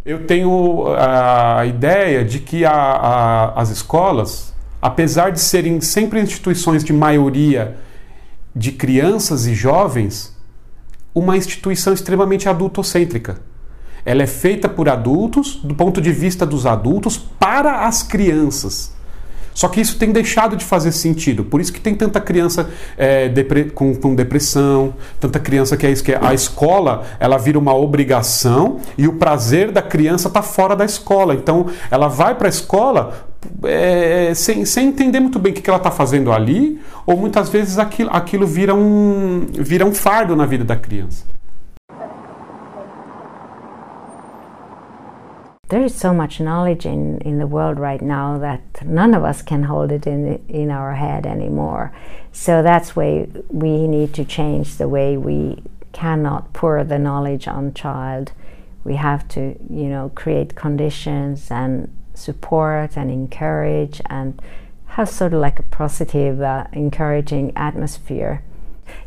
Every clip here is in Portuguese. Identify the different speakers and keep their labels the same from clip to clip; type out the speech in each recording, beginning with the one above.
Speaker 1: Eu tenho a ideia de que as escolas, apesar de serem sempre instituições de maioria de crianças e jovens, uma instituição extremamente adultocêntrica. Ela é feita por adultos, do ponto de vista dos adultos, para as crianças. Só que isso tem deixado de fazer sentido. Por isso que tem tanta criança com depressão, tanta criança que a escola ela vira uma obrigação e o prazer da criança está fora da escola. Então ela vai para a escola sem entender muito bem o que ela está fazendo ali, ou muitas vezes aquilo vira um fardo na vida da criança.
Speaker 2: There is so much knowledge in the world right now that none of us can hold it in our head anymore. So that's why we need to change the way we cannot pour the knowledge on child. We have to, create conditions and support and encourage and have sort of like a positive, encouraging atmosphere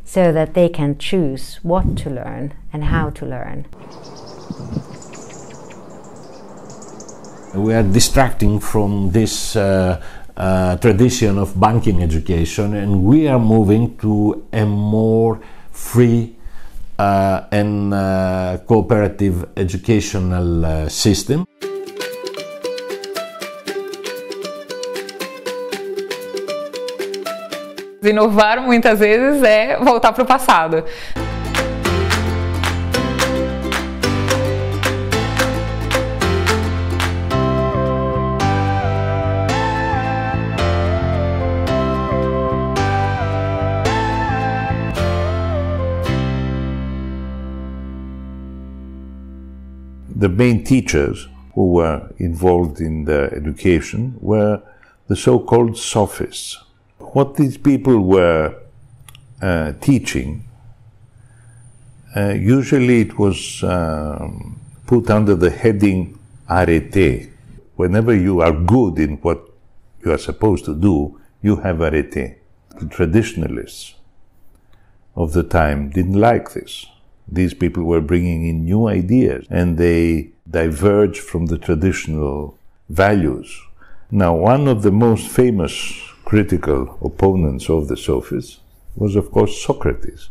Speaker 2: so that they can choose what to learn and how to learn.
Speaker 3: We are distracting from this tradition of banking education, and we are moving to a more free and cooperative educational system.
Speaker 4: Inovar muitas vezes é voltar para o passado.
Speaker 5: The main teachers who were involved in the education were the so-called sophists. What these people were teaching, usually it was put under the heading arete. Whenever you are good in what you are supposed to do, you have arete. The traditionalists of the time didn't like this. These people were bringing in new ideas and they diverged from the traditional values. Now, one of the most famous critical opponents of the sophists was, of course, Socrates.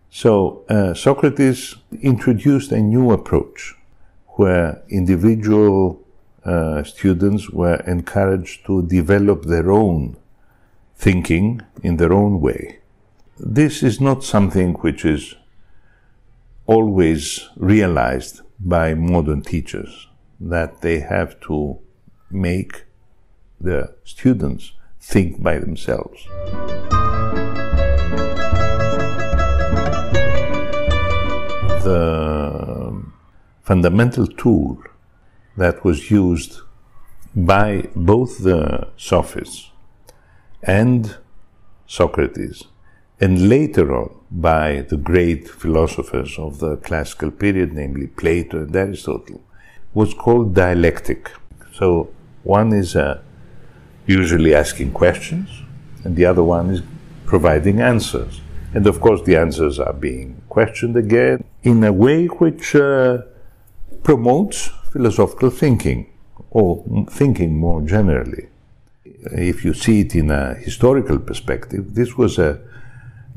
Speaker 5: So, Socrates introduced a new approach where individual students were encouraged to develop their own thinking in their own way. This is not something which is always realized by modern teachers, that they have to make the students think by themselves. The fundamental tool that was used by both the sophists and Socrates, and later on by the great philosophers of the classical period, namely Plato and Aristotle, was called dialectic. So one is usually asking questions, and the other one is providing answers. And of course the answers are being questioned again in a way which promotes philosophical thinking, or thinking more generally. If you see it in a historical perspective, this was a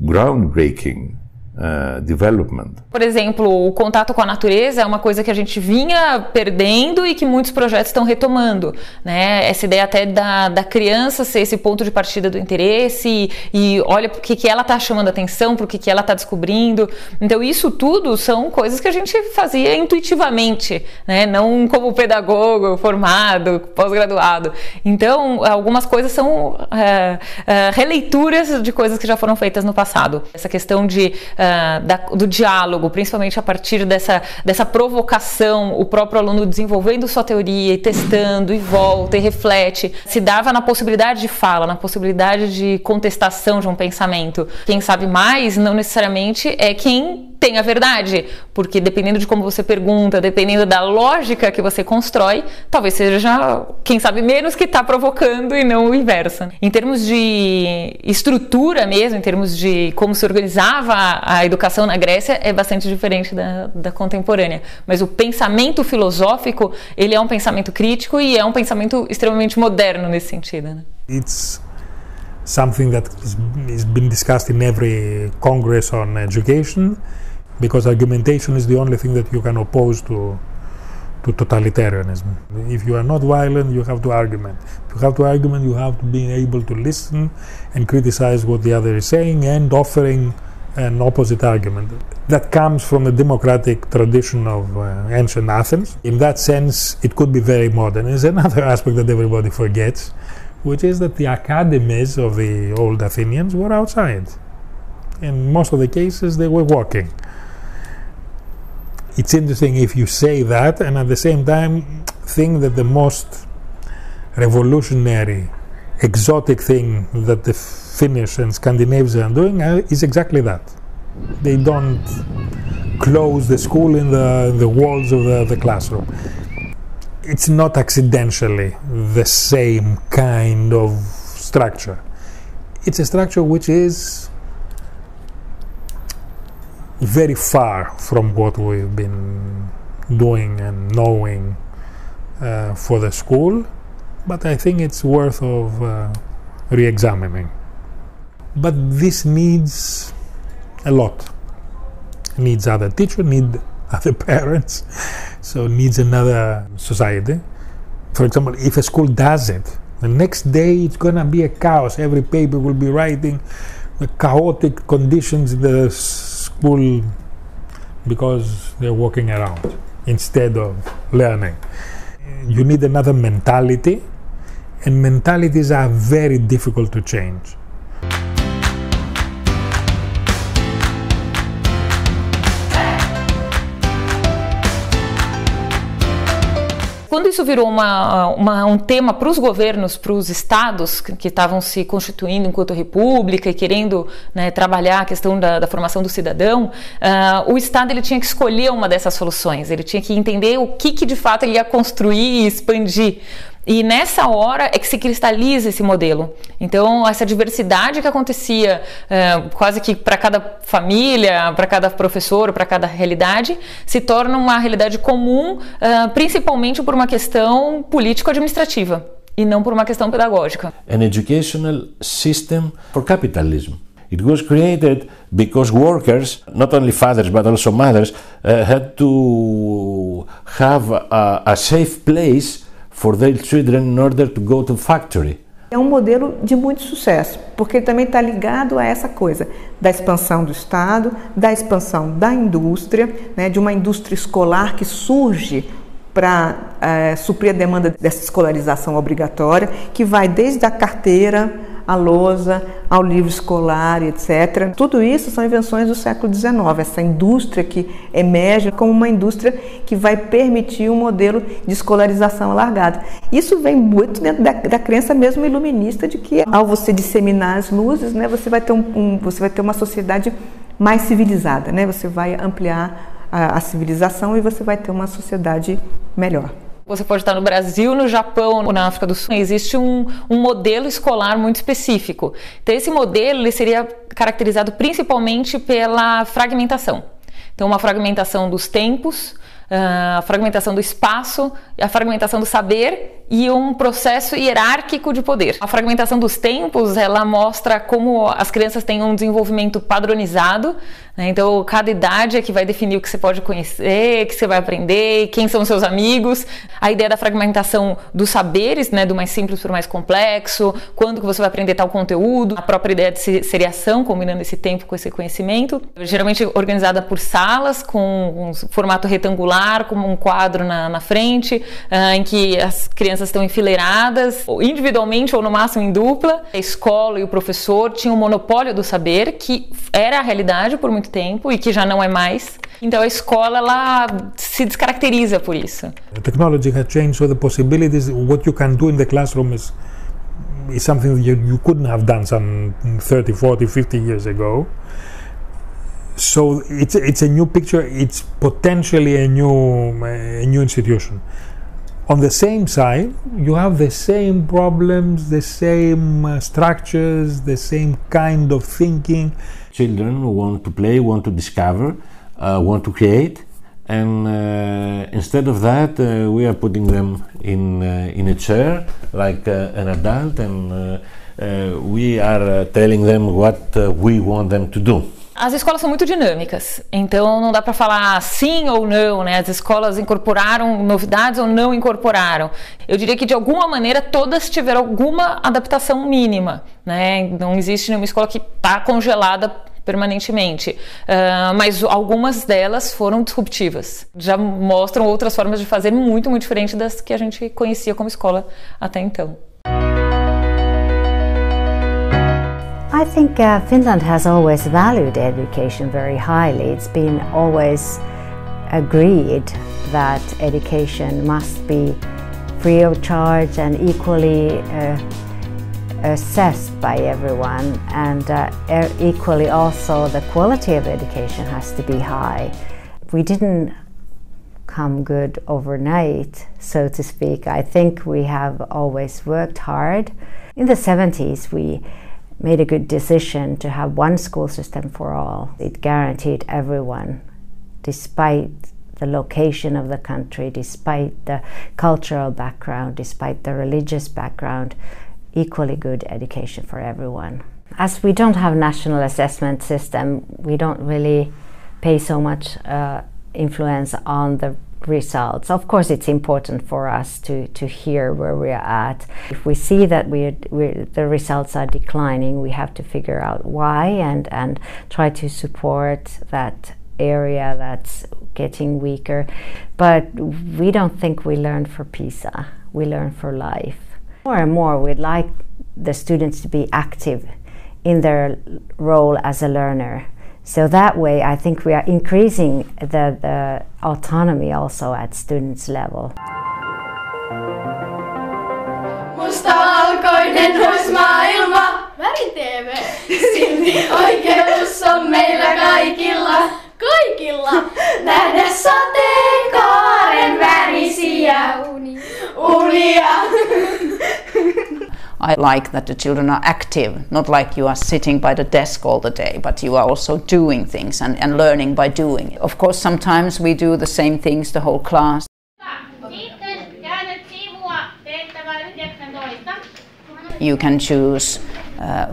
Speaker 5: groundbreaking development.
Speaker 4: Por exemplo, o contato com a natureza é uma coisa que a gente vinha perdendo e que muitos projetos estão retomando, né? Essa ideia até da criança ser esse ponto de partida do interesse e olha para o que ela está chamando atenção, para o que ela está descobrindo. Então isso tudo são coisas que a gente fazia intuitivamente, né? Não como pedagogo formado, pós-graduado. Então algumas coisas são releituras de coisas que já foram feitas no passado. Essa questão do diálogo, principalmente a partir dessa provocação, o próprio aluno desenvolvendo sua teoria e testando e volta e reflete, se dava na possibilidade de fala, na possibilidade de contestação de um pensamento. Quem sabe mais não necessariamente é quem tem a verdade, porque dependendo de como você pergunta, dependendo da lógica que você constrói, talvez seja quem sabe menos que está provocando e não o inverso. Em termos de estrutura mesmo, em termos de como se organizava a a educação na Grécia é bastante diferente da contemporânea. Mas o pensamento filosófico, ele é um pensamento crítico e é um pensamento extremamente moderno nesse sentido, né?
Speaker 6: It's something that is been discussed in every congress on education, because argumentation is the only thing that you can oppose to totalitarianism. If you are not violent, you have to argument. If you have to argument, you have to be able to listen and criticize what the other is saying and offering an opposite argument. That comes from the democratic tradition of ancient Athens. In that sense, it could be very modern. There's another aspect that everybody forgets, which is that the academies of the old Athenians were outside. In most of the cases, they were walking. It's interesting if you say that and at the same time think that the most revolutionary, exotic thing that the Finnish and Scandinavians are doing is exactly that. They don't close the school in the walls of the classroom. It's not accidentally the same kind of structure. It's a structure which is very far from what we've been doing and knowing for the school, but I think it's worth of re-examining. But this needs a lot. It needs other teachers, need other parents, so it needs another society. For example, if a school does it, the next day it's gonna be a chaos. Every paper will be writing the chaotic conditions in the school because they're walking around instead of learning. You need another mentality, and mentalities are very difficult to change.
Speaker 4: Quando isso virou um tema para os governos, para os estados que estavam se constituindo enquanto república e querendo, né, trabalhar a questão da formação do cidadão, o estado ele tinha que escolher uma dessas soluções, ele tinha que entender o que de fato ele ia construir e expandir. E nessa hora é que se cristaliza esse modelo. Então, essa diversidade que acontecia quase que para cada família, para cada professor, para cada realidade, se torna uma realidade comum, principalmente por uma questão político-administrativa e não por uma questão pedagógica.
Speaker 3: An educational system for capitalism. It was created because workers, not only fathers but also mothers, had to have a safe place for their children in order to go to factory.
Speaker 7: É um modelo de muito sucesso, porque ele também está ligado a essa coisa da expansão do Estado, da expansão da indústria, né, de uma indústria escolar que surge para suprir a demanda dessa escolarização obrigatória, que vai desde a carteira, a lousa, ao livro escolar, etc. Tudo isso são invenções do século XIX, essa indústria que emerge como uma indústria que vai permitir um modelo de escolarização alargada. Isso vem muito dentro da crença mesmo iluminista de que ao você disseminar as luzes, né, você vai ter uma sociedade mais civilizada, né? Você vai ampliar a civilização e você vai ter uma sociedade melhor.
Speaker 4: Você pode estar no Brasil, no Japão ou na África do Sul. Existe um modelo escolar muito específico. Então, esse modelo ele seria caracterizado principalmente pela fragmentação. Então, uma fragmentação dos tempos, a fragmentação do espaço, a fragmentação do saber e um processo hierárquico de poder. A fragmentação dos tempos, ela mostra como as crianças têm um desenvolvimento padronizado, né? Então, cada idade é que vai definir o que você pode conhecer, o que você vai aprender, quem são seus amigos. A ideia da fragmentação dos saberes, né? Do mais simples para o mais complexo, quando que você vai aprender tal conteúdo, a própria ideia de seriação, combinando esse tempo com esse conhecimento, geralmente organizada por salas, com um formato retangular, como um quadro na frente, em que as crianças estão enfileiradas, individualmente ou no máximo em dupla. A escola e o professor tinham o monopólio do saber, que era a realidade por muito tempo e que já não é mais. Então a escola ela se descaracteriza por isso.
Speaker 6: The technology has changed, so the possibilities, what you can do in the classroom is something that you couldn't have done some 30, 40, 50 years ago. So it's a new picture. It's potentially a new institution. on the same side, you have the same problems, the same structures, the same kind of thinking.
Speaker 3: Children want to play, want to discover, want to create, and instead of that, we are putting them in a chair like an adult, and we are telling them what we want them to do.
Speaker 4: As escolas são muito dinâmicas, então não dá para falar sim ou não, né? As escolas incorporaram novidades ou não incorporaram. Eu diria que de alguma maneira todas tiveram alguma adaptação mínima, né? Não existe nenhuma escola que está congelada permanentemente, mas algumas delas foram disruptivas. Já mostram outras formas de fazer muito, muito diferentes das que a gente conhecia como escola até então.
Speaker 2: I think Finland has always valued education very highly. It's been always agreed that education must be free of charge and equally assessed by everyone, and equally also the quality of education has to be high. We didn't come good overnight, so to speak. I think we have always worked hard. In the 70s we made a good decision to have one school system for all. It guaranteed everyone, despite the location of the country, despite the cultural background, despite the religious background, equally good education for everyone. As we don't have national assessment system, we don't really pay so much influence on the results. Of course, it's important for us to hear where we are at. If we see that the results are declining, we have to figure out why and try to support that area that's getting weaker. But we don't think we learn for PISA, we learn for life. More and more we'd like the students to be active in their role as a learner. So that way I think we are increasing the autonomy also at students' level.
Speaker 8: Mustavalkoinen vois maailma, väri-TV, silti oikeus on meillä kaikilla, kaikilla. Nähdä sateenkaaren värisiä unia.
Speaker 9: I like that the children are active, not like you are sitting by the desk all the day, but you are also doing things and learning by doing. Of course, sometimes we do the same things, the whole class. You can choose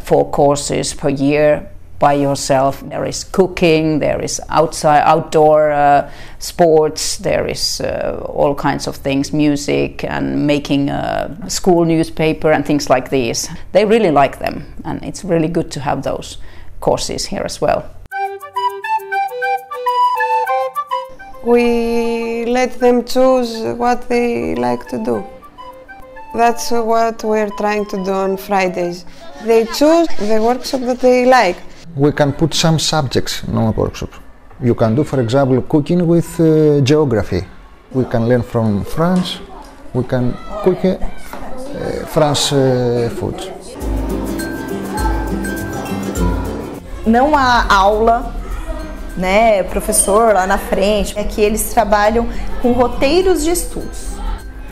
Speaker 9: 4 courses per year by yourself. There is cooking, there is outdoor sports, there is all kinds of things, music and making a school newspaper and things like these. They really like them, and it's really good to have those courses here as well.
Speaker 10: We let them choose what they like to do. That's what we're trying to do on Fridays. They choose the workshop that they like.
Speaker 11: We can put some subjects in our workshop. You can do, for example, cooking with geography. We can learn from France. We can cook French food.
Speaker 7: Não há aula, né, professor lá na frente. É que eles trabalham com roteiros de estudos.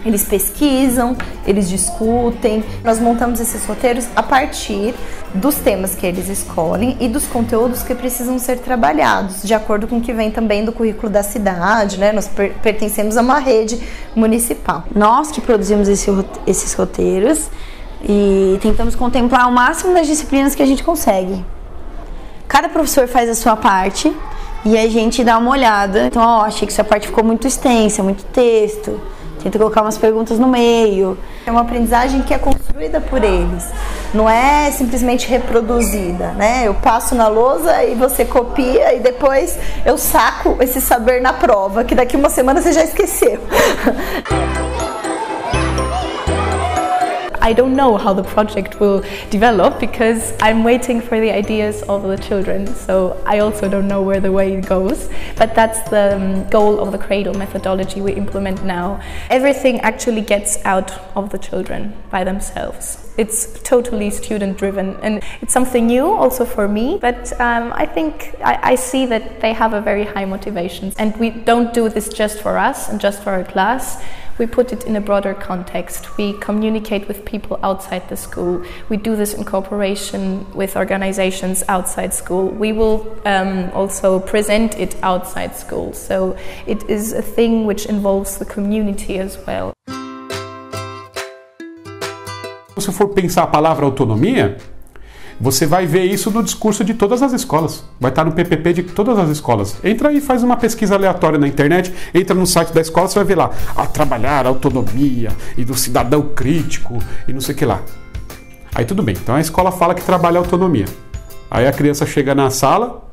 Speaker 7: Eles pesquisam, eles discutem. Nós montamos esses roteiros a partir dos temas que eles escolhem e dos conteúdos que precisam ser trabalhados, de acordo com o que vem também do currículo da cidade, né? Nós pertencemos a uma rede municipal.
Speaker 12: Nós que produzimos esses roteiros e tentamos contemplar o máximo das disciplinas que a gente consegue. Cada professor faz a sua parte e a gente dá uma olhada. Então, achei que essa parte ficou muito extensa, muito texto. Tenta colocar umas perguntas no meio.
Speaker 7: É uma aprendizagem que é construída por eles, não é simplesmente reproduzida, né? Eu passo na lousa e você copia e depois eu saco esse saber na prova, que daqui uma semana você já esqueceu.
Speaker 13: I don't know how the project will develop because I'm waiting for the ideas of the children, so I also don't know where the way goes, but that's the goal of the Cradle methodology we implement now. Everything actually gets out of the children by themselves. It's totally student driven and it's something new also for me, but I think I see that they have a very high motivation, and we don't do this just for us and just for our class. we put it in a broader context. We communicate with people outside the school. We do this in cooperation with organizations outside school. We will also present it outside school. So it is a thing which involves the community as well.
Speaker 1: Se for pensar a palavra autonomia, você vai ver isso no discurso de todas as escolas. Vai estar no PPP de todas as escolas. Entra aí e faz uma pesquisa aleatória na internet, entra no site da escola, você vai ver lá, trabalhar a autonomia e do cidadão crítico e não sei o que lá. Aí tudo bem, então a escola fala que trabalha a autonomia. Aí a criança chega na sala,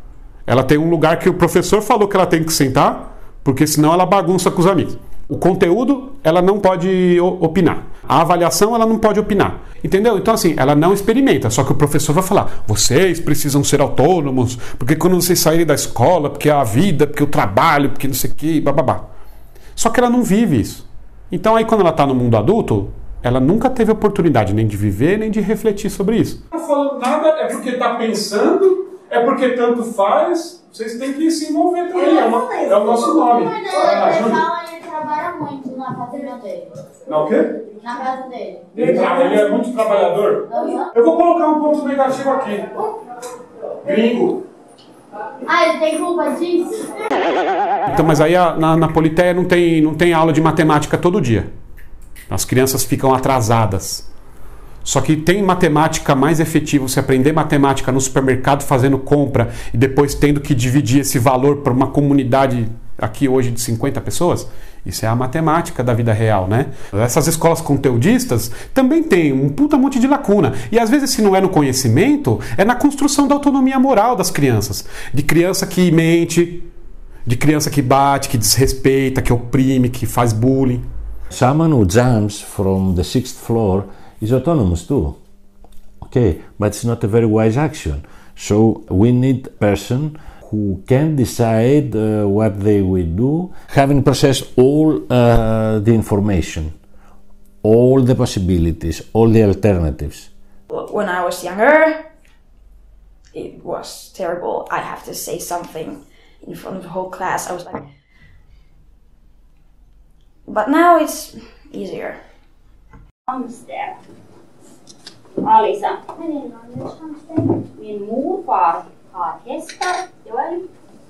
Speaker 1: ela tem um lugar que o professor falou que ela tem que sentar, porque senão ela bagunça com os amigos. O conteúdo, ela não pode opinar. A avaliação, ela não pode opinar. Entendeu? Então, assim, ela não experimenta. Só que o professor vai falar, vocês precisam ser autônomos, porque quando vocês saírem da escola, porque a vida, porque o trabalho, porque não sei o que, bababá. Só que ela não vive isso. Então, aí quando ela está no mundo adulto, ela nunca teve oportunidade nem de viver, nem de refletir sobre isso. Não está falando nada, é porque está pensando, é porque tanto faz. Vocês têm que se envolver também. É o nosso nome.
Speaker 8: Trabalha muito na fazenda dele.
Speaker 1: Na o quê?
Speaker 8: Na casa dele.
Speaker 1: Ele é muito trabalhador? Eu vou colocar um ponto negativo aqui. Gringo.
Speaker 8: Ele tem culpa disso?
Speaker 1: Então, mas aí na Politeia não tem aula de matemática todo dia. As crianças ficam atrasadas. Só que tem matemática mais efetiva, você aprender matemática no supermercado fazendo compra e depois tendo que dividir esse valor para uma comunidade aqui hoje de 50 pessoas. Isso é a matemática da vida real, né? Essas escolas conteudistas também têm um puta monte de lacuna. E às vezes, se não é no conhecimento, é na construção da autonomia moral das crianças. De criança que mente, de criança que bate, que desrespeita, que oprime, que faz bullying.
Speaker 3: Someone who jumps from the 6th floor is autonomous too. Okay, but it's not a very wise action. So we need a person who can decide what they will do, having processed all the information, all the possibilities, all the alternatives.
Speaker 14: When I was younger, it was terrible. I have to say something in front of the whole class. I was like, but now it's easier.
Speaker 15: Hamster. Alisa. Min morfar har hästar. Joel.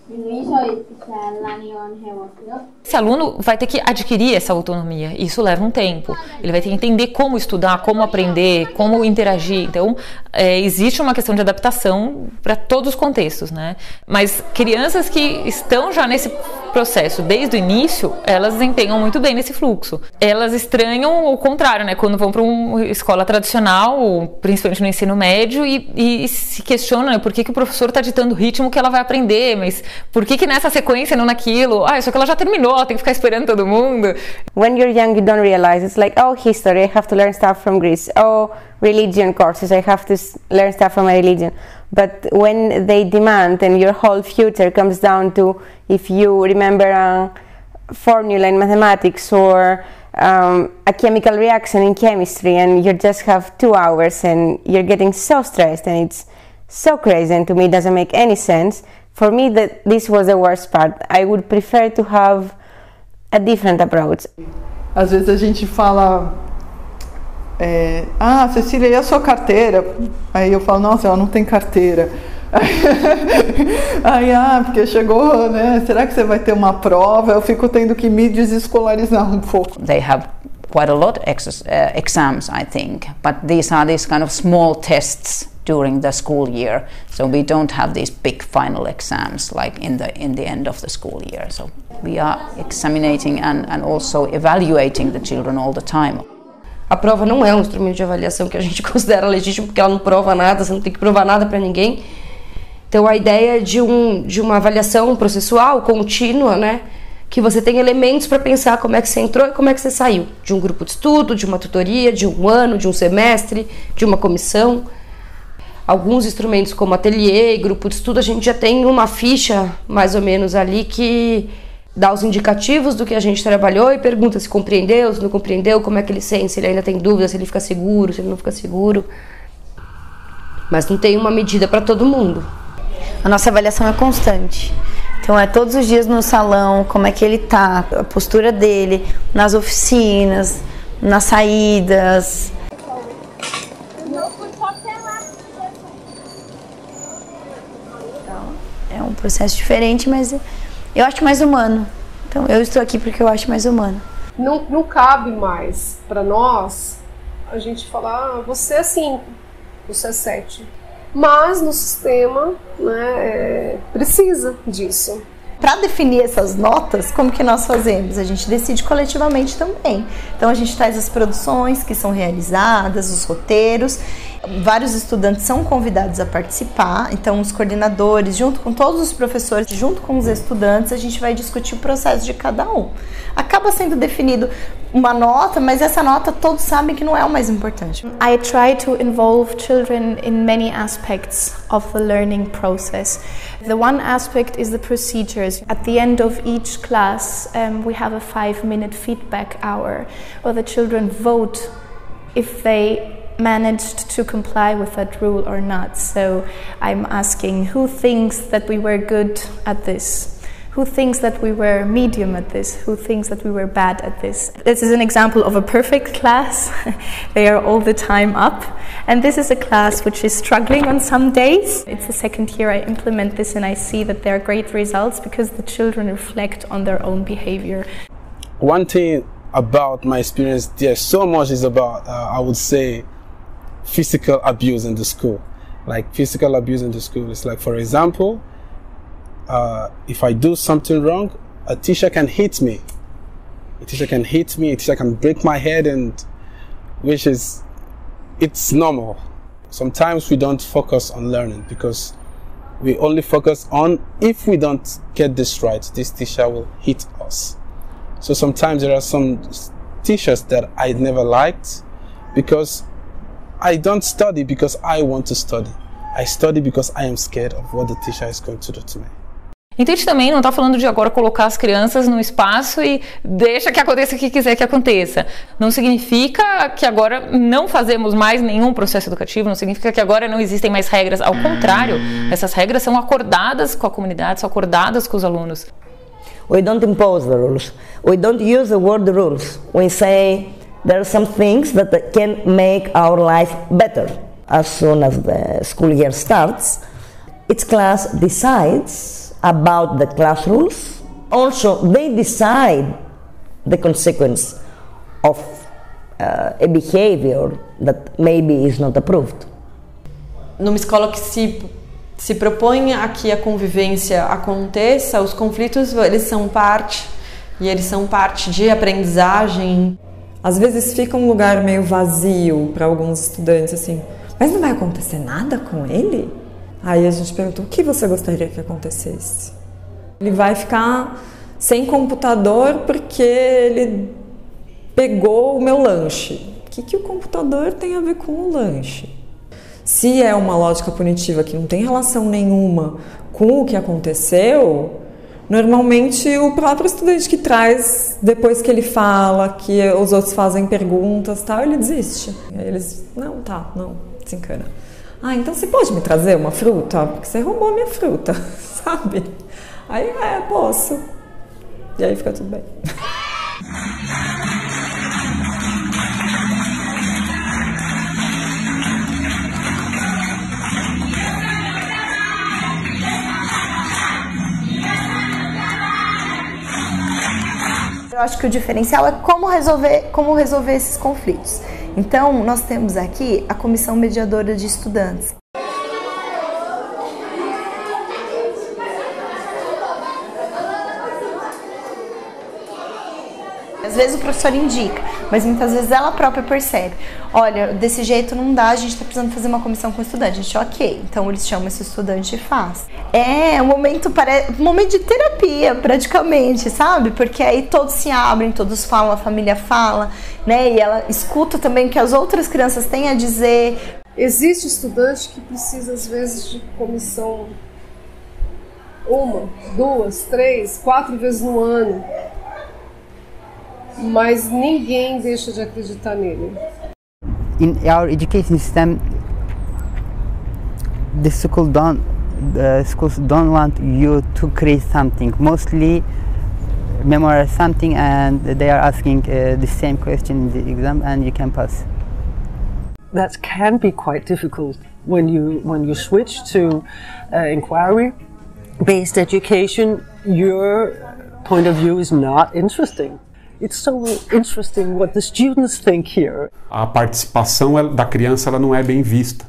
Speaker 15: Minun isoisälläni on hevosia.
Speaker 4: Esse aluno vai ter que adquirir essa autonomia, isso leva um tempo. Ele vai ter que entender como estudar, como aprender, como interagir. Então, existe uma questão de adaptação para todos os contextos, né? Mas crianças que estão já nesse processo desde o início, elas desempenham muito bem nesse fluxo. Elas estranham o contrário, né? Quando vão para uma escola tradicional, principalmente no ensino médio, e se questionam, né? Por que o professor está ditando o ritmo que ela vai aprender, mas por que nessa sequência, não naquilo? Isso aqui ela já terminou, ela tem que ficar esperando todo mundo.
Speaker 16: When you're young, you don't realize. It's like, history, I have to learn stuff from Greece. Religion courses, I have to learn stuff from my religion. But when they demand and your whole future comes down to if you remember a formula in mathematics or a chemical reaction in chemistry and you just have 2 hours and you're getting so stressed and it's so crazy and to me it doesn't make any sense. For me, this was the worst part. I would prefer to have a different approach.
Speaker 7: Às vezes a gente fala, Cecília, e a sua carteira? Aí eu falo, nossa, ela não tem carteira. Aí, porque chegou, né? Será que você vai ter uma prova? Eu fico tendo que me desescolarizar um pouco.
Speaker 9: They have quite a lot of exams, I think, but these are these kind of small tests during the school year, so we don't have these big final exams like in the end of the school year. So we are examining and also evaluating the children all the time.
Speaker 17: A prova não é um instrumento de avaliação que a gente considera legítimo, porque ela não prova nada, você não tem que provar nada para ninguém. Então a ideia de uma avaliação processual contínua, né, que você tem elementos para pensar como é que você entrou e como é que você saiu de um grupo de estudo, de uma tutoria, de um ano, de um semestre, de uma comissão. Alguns instrumentos como ateliê e grupo de estudo, a gente já tem uma ficha mais ou menos ali que dá os indicativos do que a gente trabalhou e pergunta se compreendeu, se não compreendeu, como é que ele sente, se ele ainda tem dúvidas, se ele fica seguro, se ele não fica seguro. Mas não tem uma medida para todo mundo.
Speaker 12: A nossa avaliação é constante. Então é todos os dias no salão, como é que ele tá, a postura dele, nas oficinas, nas saídas. Então, é um processo diferente, mas eu acho mais humano. Então eu estou aqui porque eu acho mais humano.
Speaker 18: Não cabe mais para nós a gente falar, você é 5, você é 7. Mas no sistema, né, precisa disso.
Speaker 7: Para definir essas notas, como que nós fazemos? A gente decide coletivamente também. Então a gente traz as produções que são realizadas, os roteiros. Vários estudantes são convidados a participar, então os coordenadores, junto com todos os professores, junto com os estudantes, a gente vai discutir o processo de cada um. Acaba sendo definido uma nota, mas essa nota todos sabem que não é o mais importante.
Speaker 13: I try to involve children in many aspects of the learning process. The one aspect is the procedures. At the end of each class, we have a 5-minute feedback hour where the children vote if they managed to comply with that rule or not. So I'm asking who thinks that we were good at this? Who thinks that we were medium at this? Who thinks that we were bad at this? This is an example of a perfect class. They are all the time up. And this is a class which is struggling on some days. It's the second year I implement this and I see that there are great results because the children reflect on their own behavior.
Speaker 19: One thing about my experience there so much is about, I would say, physical abuse in the school. Like physical abuse in the school is like, for example, if I do something wrong, a teacher can hit me. A teacher can hit me, a teacher can break my head, and which is, it's normal. Sometimes we don't focus on learning because we only focus on, if we don't get this right, this teacher will hit us. So sometimes there are some teachers that I never liked because I don't study because I want to study. I study because I am scared of what the teacher is going to do to me.
Speaker 4: Então a gente também não está falando de agora colocar as crianças no espaço e deixa que aconteça o que quiser que aconteça. Não significa que agora não fazemos mais nenhum processo educativo, não significa que agora não existem mais regras. Ao contrário, essas regras são acordadas com a comunidade, são acordadas com os alunos.
Speaker 20: We don't impose the rules. We don't use the word rules. We say there are some things that can make our life better. As soon as the school year starts, each class decides about the class rules. Also, they decide the consequence of a behavior that maybe is not approved.
Speaker 21: Numa escola que se propõe a que a convivência aconteça, os conflitos eles são parte, e eles são parte de aprendizagem.
Speaker 22: Às vezes fica um lugar meio vazio para alguns estudantes, assim, mas não vai acontecer nada com ele? Aí a gente pergunta, o que você gostaria que acontecesse? Ele vai ficar sem computador porque ele pegou o meu lanche. O que o computador tem a ver com o lanche? Se é uma lógica punitiva que não tem relação nenhuma com o que aconteceu, normalmente o próprio estudante que traz, depois que ele fala, que os outros fazem perguntas, tal, ele desiste. Aí eles, não, desencana. Ah, então você pode me trazer uma fruta? Porque você roubou a minha fruta, sabe? Aí, posso. E aí fica tudo bem.
Speaker 7: Eu acho que o diferencial é como resolver esses conflitos. Então, nós temos aqui a Comissão Mediadora de Estudantes. Às vezes o professor indica, mas muitas vezes ela própria percebe. Olha, desse jeito não dá, a gente está precisando fazer uma comissão com o estudante. A gente, ok, então eles chamam esse estudante e faz. É um momento de terapia, praticamente, sabe? Porque aí todos se abrem, todos falam, a família fala, né? E ela escuta também o que as outras crianças têm a dizer.
Speaker 18: Existe estudante que precisa, às vezes, de comissão 1, 2, 3, 4 vezes no ano. Mas ninguém deixa de acreditar nele.
Speaker 23: In our education system, the school don't
Speaker 5: the schools don't want you to create something, mostly memorize something, and they are asking the same question in the exam and you can pass.
Speaker 6: That can be quite difficult when you switch to inquiry-based education. Your point of view is not interesting. It's so interesting what the students think here.
Speaker 1: A participação da criança ela não é bem vista.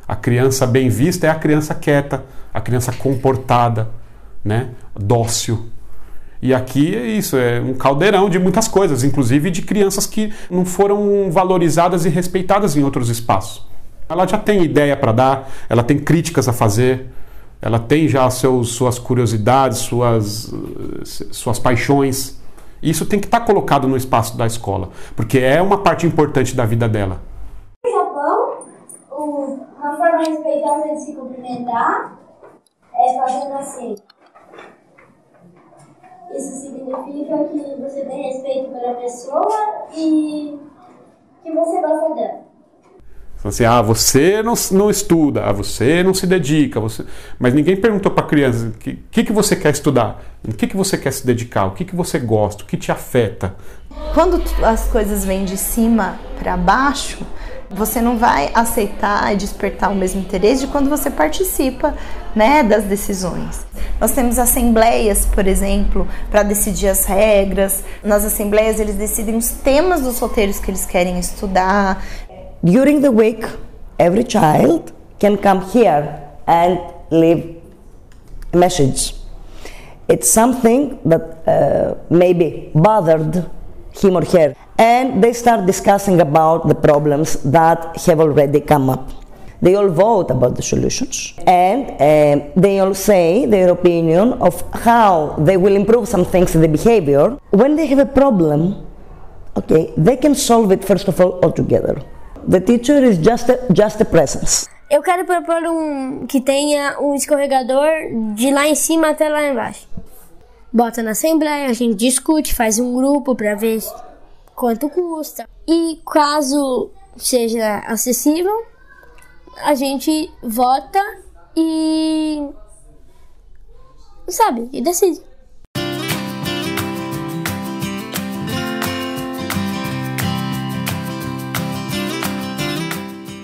Speaker 1: A criança bem vista é a criança quieta, a criança comportada, né? Dócil. E aqui é isso, é um caldeirão de muitas coisas, inclusive de crianças que não foram valorizadas e respeitadas em outros espaços. Ela já tem ideia para dar, ela tem críticas a fazer, ela tem já suas curiosidades, suas paixões. Isso tem que estar colocado no espaço da escola, porque é uma parte importante da vida dela.
Speaker 15: No Japão, uma forma respeitável de se cumprimentar é fazendo assim. Isso significa que você tem respeito pela pessoa e que você gosta dela.
Speaker 1: Assim, você não estuda, você não se dedica, mas ninguém perguntou para a criança o que você quer estudar, o que você quer se dedicar, o que você gosta, o que te afeta.
Speaker 23: Quando as coisas vêm de cima para baixo, você não vai aceitar e despertar o mesmo interesse de quando você participa, né, das decisões. Nós temos assembleias, por exemplo, para decidir as regras. Nas assembleias eles decidem os temas dos roteiros que eles querem estudar.
Speaker 20: During the week, every child can come here and leave a message. It's something that maybe bothered him or her, and they start discussing about the problems that have already come up. They all vote about the solutions, and they all say their opinion of how they will improve some things in the behavior. When they have a problem, okay, they can solve it first of all together. The teacher is just a presence.
Speaker 24: Eu quero propor que tenha um escorregador de lá em cima até lá embaixo. Bota na assembleia, a gente discute, faz um grupo para ver quanto custa. E caso seja acessível, a gente vota e decide.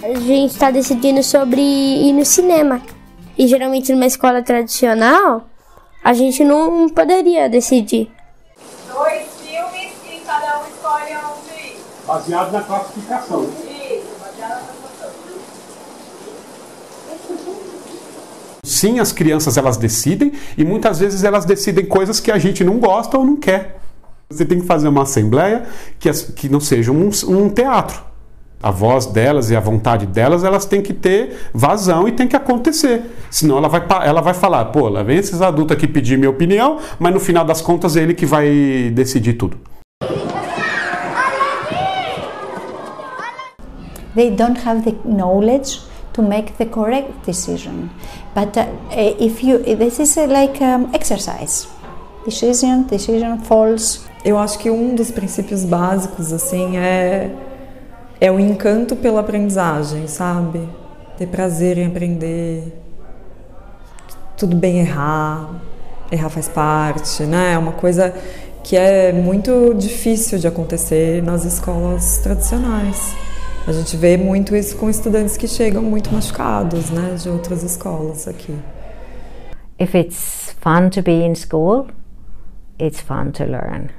Speaker 24: A gente está decidindo sobre ir no cinema. E geralmente numa escola tradicional, a gente não poderia decidir.
Speaker 25: 2 filmes e cada um escolhe onde ir.
Speaker 1: Baseado na classificação.
Speaker 25: Isso, baseado na classificação.
Speaker 1: Sim, as crianças elas decidem e muitas vezes elas decidem coisas que a gente não gosta ou não quer. Você tem que fazer uma assembleia que não seja um teatro. A voz delas e a vontade delas, elas têm que ter vazão e tem que acontecer. Senão ela vai falar, pô, lá vem esses adultos aqui pedir minha opinião, mas no final das contas é ele que vai decidir tudo.
Speaker 26: They don't have the knowledge to make the correct decision. But this is like exercise. Decision, false.
Speaker 22: Eu acho que um dos princípios básicos, assim, é o encanto pela aprendizagem, sabe? Ter prazer em aprender. Tudo bem errar faz parte, né? É uma coisa que é muito difícil de acontecer nas escolas tradicionais. A gente vê muito isso com estudantes que chegam muito machucados, né? De outras escolas aqui.
Speaker 2: If it's fun to be in school, it's fun to learn.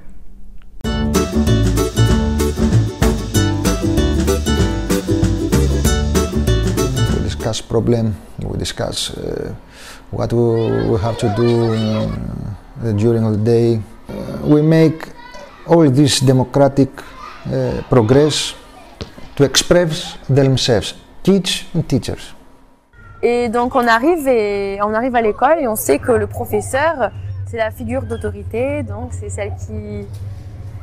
Speaker 11: Discuss problem, we discuss what we have to do during the day. We make all this democratic progress to express themselves, kids and teachers.
Speaker 27: Et donc on arrive à l'école et on sait que le professeur, c'est la figure d'autorité, donc c'est celle qui...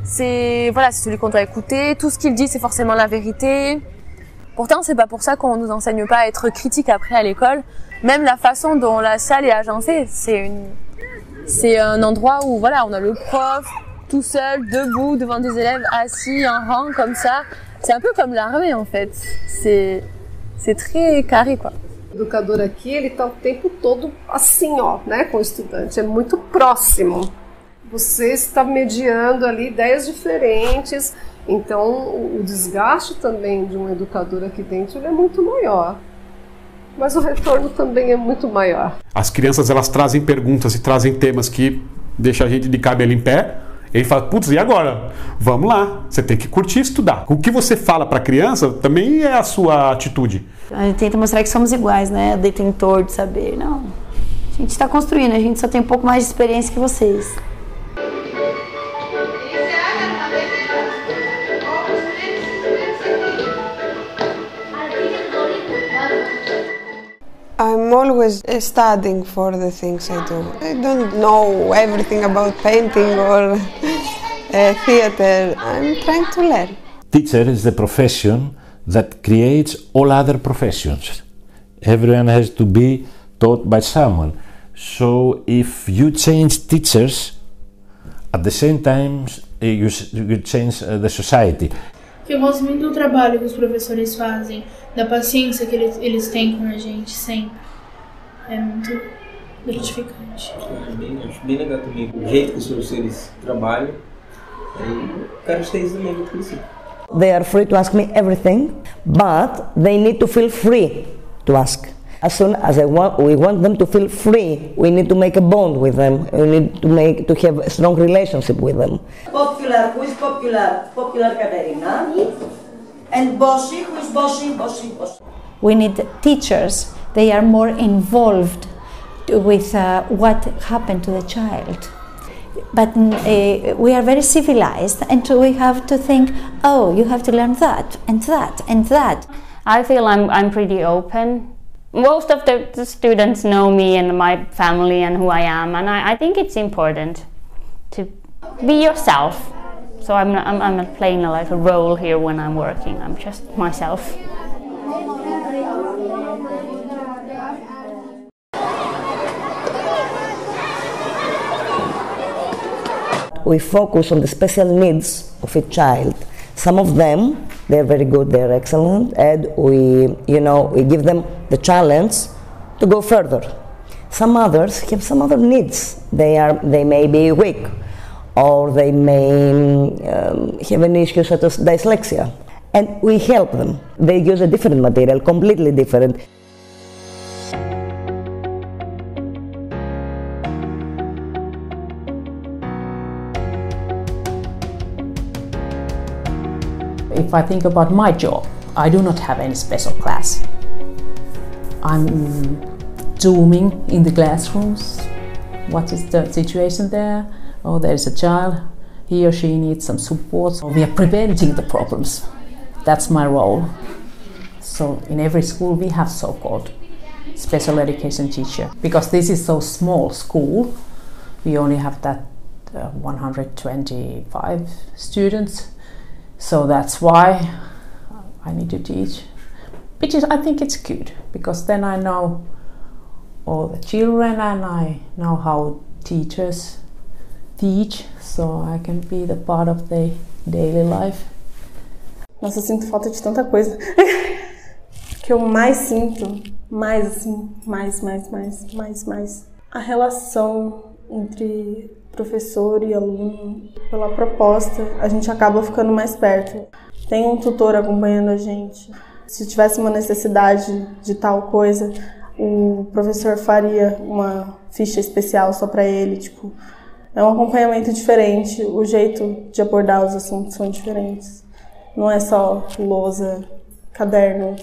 Speaker 27: c'est celui qu'on doit écouter, tout ce qu'il dit c'est forcément la vérité. Pourtant, c'est pas pour ça qu'on nous enseigne pas à être critique après à l'école. Même la façon dont la salle est agencée, c'est un endroit où on a le prof tout seul, debout, devant des élèves assis en rang comme ça. C'est un peu comme l'armée en fait. C'est très carré quoi.
Speaker 18: educador aqui, ele está o tempo todo assim, ó, né, com o estudante, é muito próximo. Você está mediando ali ideias diferentes, então o desgaste também de um educador aqui dentro ele é muito maior. Mas o retorno também é muito maior.
Speaker 1: As crianças, elas trazem perguntas e trazem temas que deixam a gente de cabelo em pé. E ele fala, putz, e agora? Vamos lá, você tem que curtir e estudar. O que você fala para a criança também é a sua atitude.
Speaker 12: A gente tenta mostrar que somos iguais, né? Detentor de saber. Não, a gente está construindo, a gente só tem um pouco mais de experiência que vocês.
Speaker 3: I'm always studying for the things I do. I don't know everything about painting or theater. I'm trying to learn.
Speaker 8: Teacher is the profession that creates all other professions. Everyone has to be taught by someone. So if you change teachers, at the same time you change the society.
Speaker 9: Eu gosto muito do trabalho que os professores fazem, da paciência que eles têm com a gente sempre. É muito gratificante.
Speaker 10: Acho bem legal também o jeito que os professores trabalham. Eu quero ser isso também, muito princípio.
Speaker 20: They are free to ask me everything, but they need to feel free to ask. As soon as we want them to feel free, we need to make a bond with them. We need to have a strong relationship with them.
Speaker 14: Popular, who is popular? Popular Katerina. And Bossy, who is Bossy? Bossy.
Speaker 26: We need teachers. They are more involved with what happened to the child. But we are very civilized, and we have to think, oh, you have to learn that, and that, and that.
Speaker 16: I feel I'm pretty open. Most of the students know me and my family and who I am, and I think it's important to be yourself. So I'm not playing like a role here when I'm working. I'm just myself.
Speaker 20: We focus on the special needs of a child. Some of them, they're very good, they're excellent, and we give them the challenge to go further. Some others have some other needs. They may be weak, or they may have an issue such as dyslexia, and we help them. They use a different material, completely different.
Speaker 17: If I think about my job, I do not have any special class. I'm zooming in the classrooms. What is the situation there? Oh, there's a child. He or she needs some support. So we are preventing the problems. That's my role. So in every school we have so-called special education teacher. Because this is so small school, we only have that 125 students. So that's why I need to teach. I think it's good, because then I know all the children and I know how teachers teach, so I can be the part of their daily life.
Speaker 28: Nossa, eu sinto falta de tanta coisa. O que eu mais sinto, mais. A relação entre professor e aluno, pela proposta, a gente acaba ficando mais perto. Tem um tutor acompanhando a gente. Se tivesse uma necessidade de tal coisa, o professor faria uma ficha especial só para ele. Tipo, é um acompanhamento diferente, o jeito de abordar os assuntos são diferentes. Não é só lousa, caderno,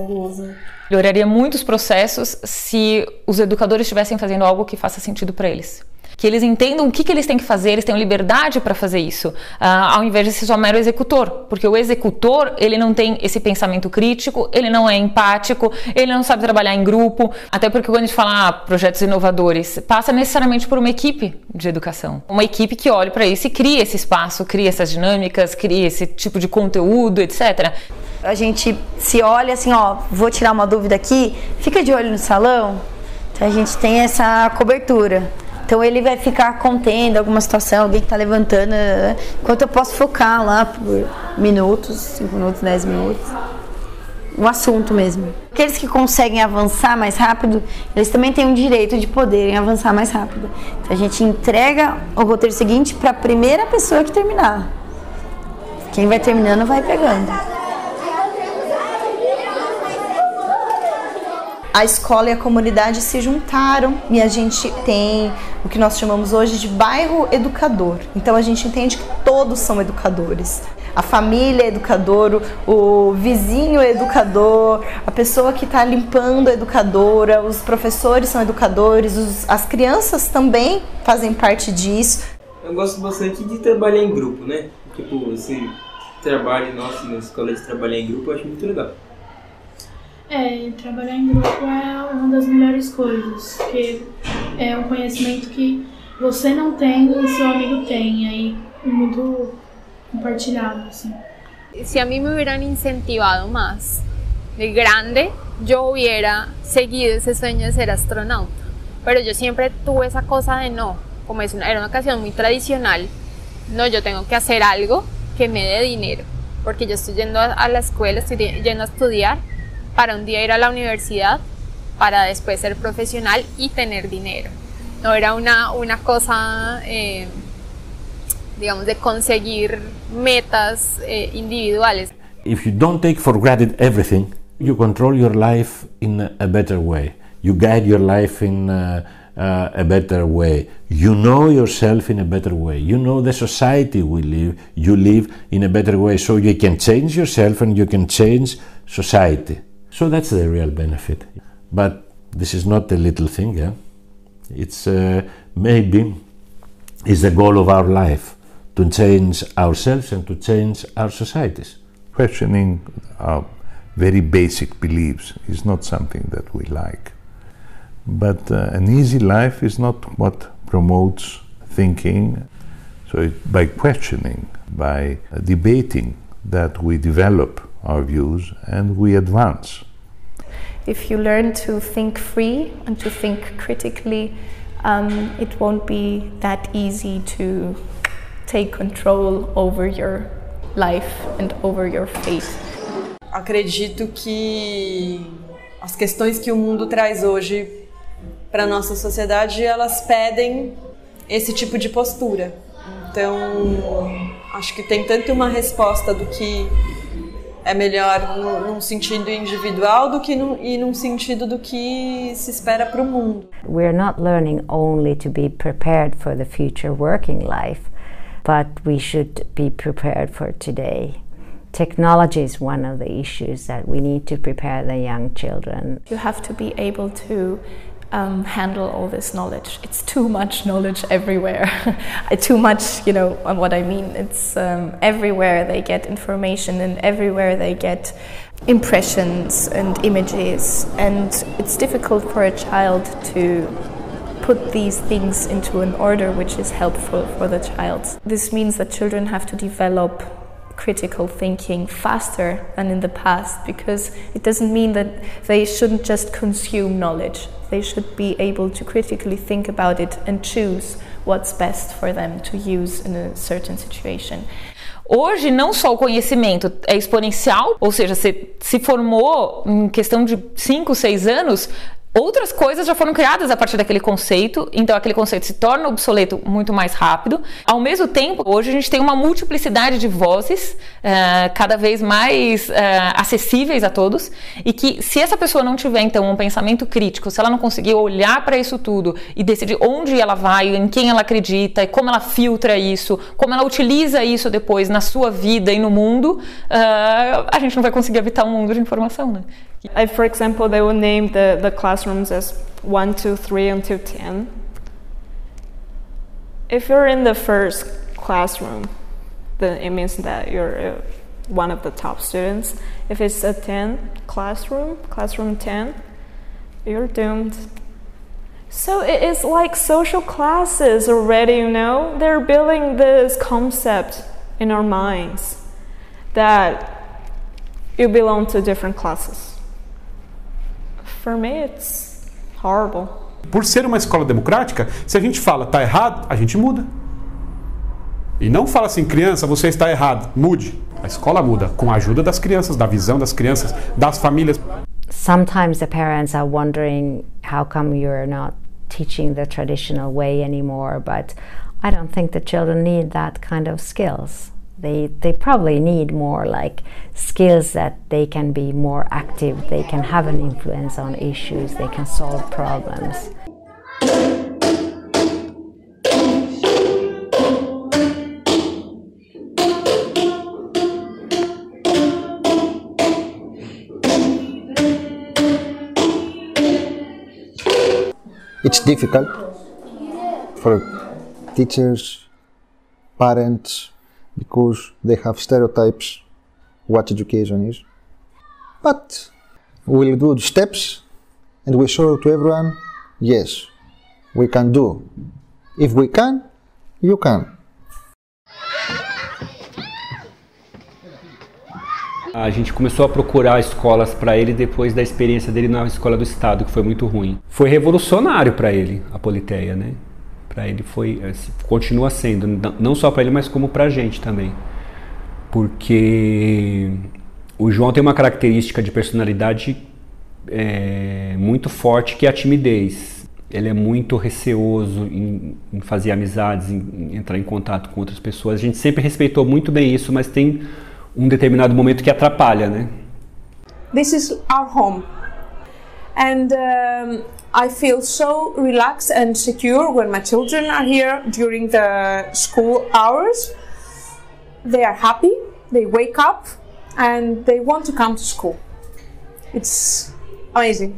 Speaker 28: lousa.
Speaker 4: Melhoraria muitos processos se os educadores estivessem fazendo algo que faça sentido para eles. Que eles entendam o que eles têm que fazer, eles tenham liberdade para fazer isso, ao invés de ser só mero executor. Porque o executor, ele não tem esse pensamento crítico, ele não é empático, ele não sabe trabalhar em grupo. Até porque quando a gente fala projetos inovadores, passa necessariamente por uma equipe de educação. Uma equipe que olhe para isso e cria esse espaço, cria essas dinâmicas, cria esse tipo de conteúdo, etc.
Speaker 12: A gente se olha assim, ó, vou tirar uma dúvida aqui, fica de olho no salão. Então a gente tem essa cobertura. Então ele vai ficar contendo alguma situação, alguém que está levantando, enquanto eu posso focar lá por minutos, 5 minutos, 10 minutos. o assunto mesmo. Aqueles que conseguem avançar mais rápido, eles também têm o direito de poderem avançar mais rápido. Então a gente entrega o roteiro seguinte para a primeira pessoa que terminar. Quem vai terminando vai pegando. A escola e a comunidade se juntaram e a gente tem o que nós chamamos hoje de bairro educador. Então a gente entende que todos são educadores. A família é educador, o vizinho é educador, a pessoa que está limpando é educadora, os professores são educadores, as crianças também fazem parte disso.
Speaker 10: Eu gosto bastante de trabalhar em grupo, né? Tipo, esse trabalho nosso na escola de trabalhar em grupo eu acho muito legal.
Speaker 9: Trabalhar em grupo é uma das melhores coisas, porque é um conhecimento que você não tem e seu amigo tem, aí muito compartilhado, assim.
Speaker 25: Si a mí me hubieran incentivado más de grande, yo hubiera seguido ese sueño de ser astronauta, pero yo siempre tuve esa cosa de no, como era una ocasión muy tradicional, no, yo tengo que hacer algo que me dé dinero, porque yo estoy yendo a la escuela, estoy yendo a estudiar, para un día ir a la universidad, para después ser profesional y tener dinero. No era una cosa, digamos, de conseguir metas individuales.
Speaker 8: If you don't take for granted everything, you control your life in a better way. You guide your life in a better way. You know yourself in a better way. You know the society you live in a better way. So you can change yourself and you can change society. So that's the real benefit. But this is not a little thing, yeah? It's maybe is the goal of our life, to change ourselves and to change our societies.
Speaker 5: Questioning our very basic beliefs is not something that we like. But an easy life is not what promotes thinking. So by questioning, by debating, that we develop our views and we advance.
Speaker 6: If you learn to think free and to think critically, it won't be that easy to take control over your life and over your fate.
Speaker 28: Acredito que as questões que o mundo traz hoje para a nossa sociedade, elas pedem esse tipo de postura. Então, acho que tem tanto uma resposta do que é melhor num sentido individual e num sentido do que se espera para o mundo.
Speaker 2: We're not learning only to be prepared for the future working life, but we should be prepared for today. Technology is one of the issues that we need to prepare the young children.
Speaker 6: You have to be able to handle all this knowledge. It's too much knowledge everywhere. Too much, you know what I mean. It's everywhere they get information and everywhere they get impressions and images, and it's difficult for a child to put these things into an order which is helpful for the child. This means that children have to develop critical thinking faster than in the past, because it doesn't mean that they shouldn't just consume knowledge. They should be able to critically think about it and choose what's best for them to use in a certain situation.
Speaker 4: Hoje, não só o conhecimento é exponencial, ou seja, você se formou em questão de 5, 6 anos, outras coisas já foram criadas a partir daquele conceito, então aquele conceito se torna obsoleto muito mais rápido. Ao mesmo tempo, hoje a gente tem uma multiplicidade de vozes cada vez mais acessíveis a todos, e que se essa pessoa não tiver então um pensamento crítico, se ela não conseguir olhar para isso tudo e decidir onde ela vai, em quem ela acredita e como ela filtra isso, como ela utiliza isso depois na sua vida e no mundo, a gente não vai conseguir habitar um mundo de informação, né?
Speaker 28: For example, they will name the classrooms as 1, 2, 3 until 10. If you're in the first classroom, then it means that you're one of the top students. If it's a 10 classroom 10, you're doomed. So it is like social classes already, you know? They're building this concept in our minds that you belong to different classes. For me, it's horrible.
Speaker 1: Por ser uma escola democrática, se a gente fala tá errado, a gente muda. E não fala assim, criança, você está errado, mude. A escola muda com a ajuda das crianças, da visão das crianças, das famílias.
Speaker 2: Sometimes the parents are wondering how come you're not teaching the traditional way anymore, but I don't think the children need that kind of skills. They probably need more like skills that they can be more active, they can have an influence on issues, they can solve problems.
Speaker 11: It's difficult for teachers, parents, because they have stereotypes what education is. But we'll do steps and we show to everyone, yes, we can do. If we can, you can.
Speaker 7: A gente começou a procurar escolas para ele depois da experiência dele na escola do estado, que foi muito ruim. Foi revolucionário para ele, a Politeia, né? Para ele foi, continua sendo, não só para ele, mas como para a gente também. Porque o João tem uma característica de personalidade muito forte, que é a timidez. Ele é muito receoso em fazer amizades, em entrar em contato com outras pessoas. A gente sempre respeitou muito bem isso, mas tem um determinado momento que atrapalha, né?
Speaker 13: This is our home, and I feel so relaxed and secure when my children are here during the school hours. They are happy, they wake up, and they want to come to school. It's amazing.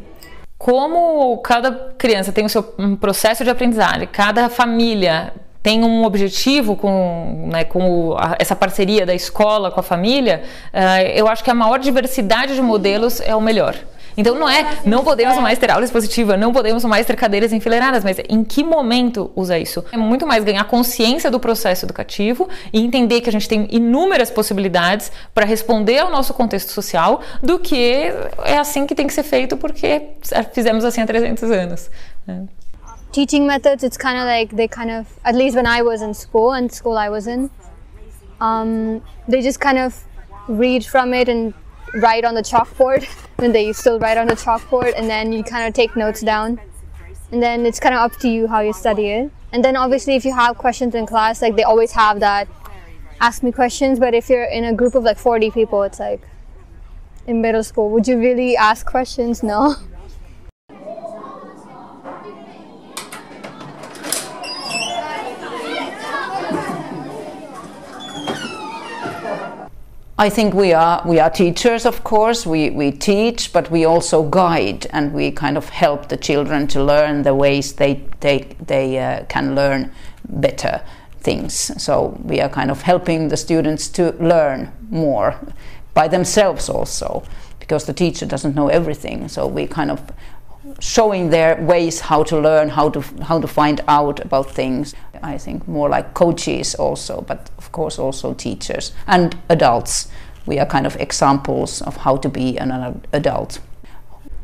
Speaker 4: Como cada criança tem o seu processo de aprendizagem, cada família tem um objetivo com essa parceria da escola com a família, eu acho que a maior diversidade de modelos é o melhor. Então não podemos mais ter aula expositiva, não podemos mais ter cadeiras enfileiradas, mas em que momento usa isso? É muito mais ganhar consciência do processo educativo e entender que a gente tem inúmeras possibilidades para responder ao nosso contexto social, do que é assim que tem que ser feito porque fizemos assim há 300 anos.
Speaker 25: Teaching methods, it's kind of like at least when I was in school and school I was in, they just kind of read from it and write on the chalkboard, and they still write on the chalkboard, and then you kind of take notes down, and then it's kind of up to you how you study it. And then obviously if you have questions in class, like they always have that ask me questions, but if you're in a group of like 40 people, it's like in middle school, would you really ask questions? No.
Speaker 15: I think we are teachers, of course. We teach, but we also guide, and we kind of help the children to learn the ways they can learn better things. So we are kind of helping the students to learn more by themselves also, because the teacher doesn't know everything. So we kind of showing their ways how to learn, how to find out about things. I think more like coaches also, but of course also teachers and adults. We are kind of examples of how to be an adult.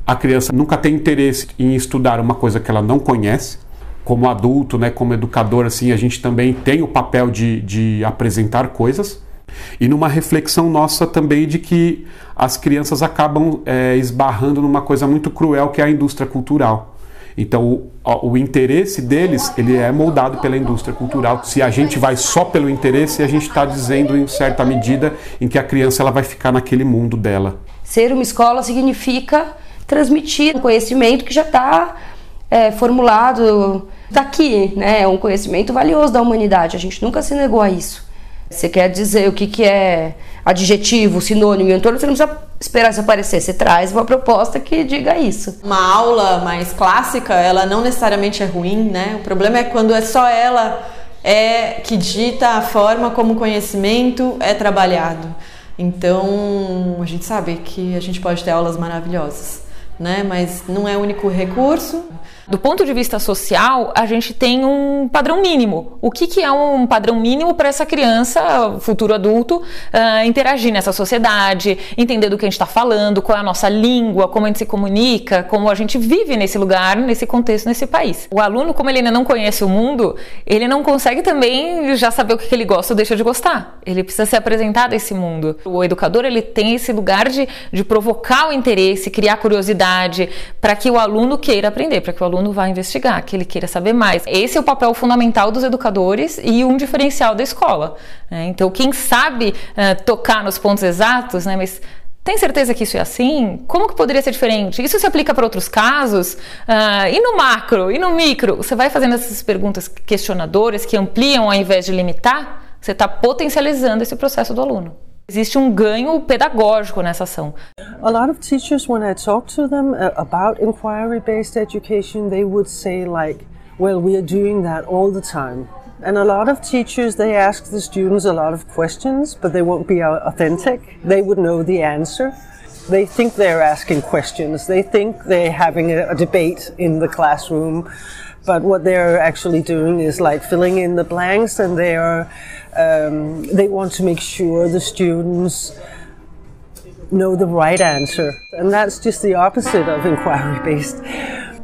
Speaker 1: A criança nunca tem interesse em estudar uma coisa que ela não conhece. Como adulto, né, como educador, assim, a gente também tem o papel de apresentar coisas. E numa reflexão nossa também de que as crianças acabam esbarrando numa coisa muito cruel, que é a indústria cultural. Então o interesse deles, ele é moldado pela indústria cultural. Se a gente vai só pelo interesse, a gente está dizendo em certa medida em que a criança ela vai ficar naquele mundo dela.
Speaker 19: Ser uma escola significa transmitir um conhecimento que já está formulado daqui, né? É um conhecimento valioso da humanidade, a gente nunca se negou a isso. Você quer dizer o que é adjetivo, sinônimo, então você não precisa esperar isso aparecer, você traz uma proposta que diga isso.
Speaker 21: Uma aula mais clássica, ela não necessariamente é ruim, né? O problema é quando é só ela que dita a forma como o conhecimento é trabalhado. Então, a gente sabe que a gente pode ter aulas maravilhosas, né? Mas não é o único recurso.
Speaker 4: Do ponto de vista social, a gente tem um padrão mínimo. O que é um padrão mínimo para essa criança, futuro adulto, interagir nessa sociedade, entender do que a gente está falando, qual é a nossa língua, como a gente se comunica, como a gente vive nesse lugar, nesse contexto, nesse país. O aluno, como ele ainda não conhece o mundo, ele não consegue também já saber o que ele gosta ou deixa de gostar. Ele precisa ser apresentado a esse mundo. O educador, ele tem esse lugar de provocar o interesse, criar curiosidade, para que o aluno queira aprender, para que o aluno vá investigar, que ele queira saber mais. Esse é o papel fundamental dos educadores e um diferencial da escola. Então, quem sabe tocar nos pontos exatos, né, mas tem certeza que isso é assim? Como que poderia ser diferente? Isso se aplica para outros casos? E no macro? E no micro? Você vai fazendo essas perguntas questionadoras que ampliam ao invés de limitar, você está potencializando esse processo do aluno. Existe um ganho pedagógico nessa ação.
Speaker 3: A lot of teachers, when I talk to them about inquiry-based education, they would say like, well, we are doing that all the time. And a lot of teachers, they ask the students a lot of questions, but they won't be authentic. They would know the answer. They think they're asking questions. They think they're having a debate in the classroom. But what they're actually doing is like filling in the blanks, and they want to make sure the students know the right answer. And that's just the opposite of inquiry-based.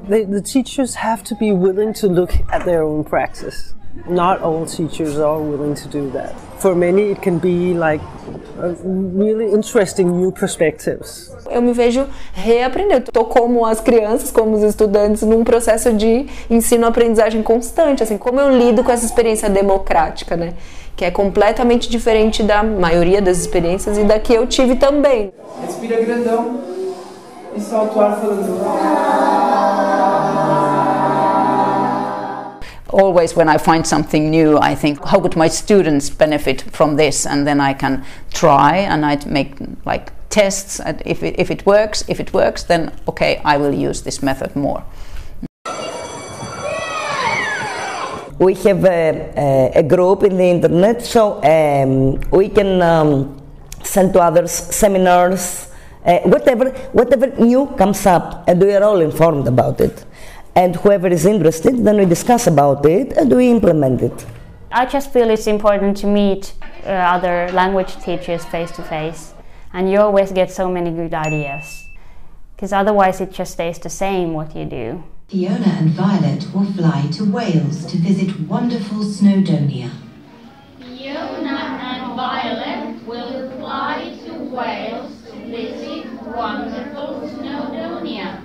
Speaker 3: The teachers have to be willing to look at their own practice. Not all teachers are willing to do that. For many, it can be like really interesting new perspectives.
Speaker 21: Eu me vejo reaprendendo. Estou como as crianças, como os estudantes, num processo de ensino-aprendizagem constante. Assim, como eu lido com essa experiência democrática, né? Que é completamente diferente da maioria das experiências e da que eu tive também.
Speaker 10: Respira grandão e solta o ar falando.
Speaker 15: Always when I find something new, I think, how could my students benefit from this? And then I can try and I make like tests. And if it works, then okay, I will use this method more.
Speaker 20: We have a group in the internet, so we can send to others seminars, whatever new comes up, and we are all informed about it. And whoever is interested, then we discuss about it and we implement it.
Speaker 16: I just feel it's important to meet other language teachers face to face, and you always get so many good ideas, because otherwise it just stays the same what you do.
Speaker 14: Fiona and Violet will fly to Wales to visit wonderful Snowdonia.
Speaker 18: Fiona and Violet will fly to Wales to visit wonderful Snowdonia.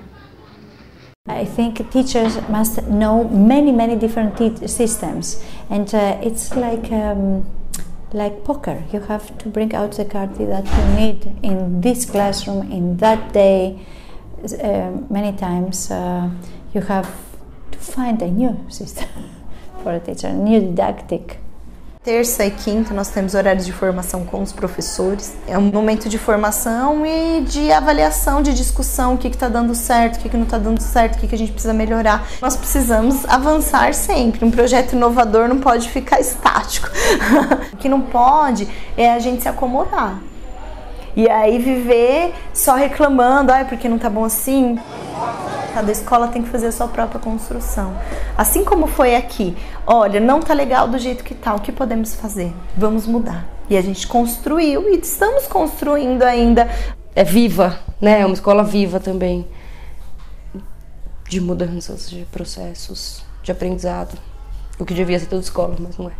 Speaker 2: I think teachers must know many different systems, and it's like poker. You have to bring out the card that you need in this classroom, in that day. Many times you have to find a new system for a teacher, a new didactic.
Speaker 12: Terça e quinta nós temos horários de formação com os professores. É um momento de formação e de avaliação, de discussão, o que está dando certo, o que não está dando certo, o que a gente precisa melhorar. Nós precisamos avançar sempre. Um projeto inovador não pode ficar estático. O que não pode é a gente se acomodar. E aí viver só reclamando, porque não está bom assim. Cada escola tem que fazer a sua própria construção. Assim como foi aqui, olha, não tá legal do jeito que tá, o que podemos fazer? Vamos mudar. E a gente construiu e estamos construindo ainda.
Speaker 19: É viva, né? É uma escola viva também. De mudanças, de processos, de aprendizado. O que devia ser toda escola, mas não é.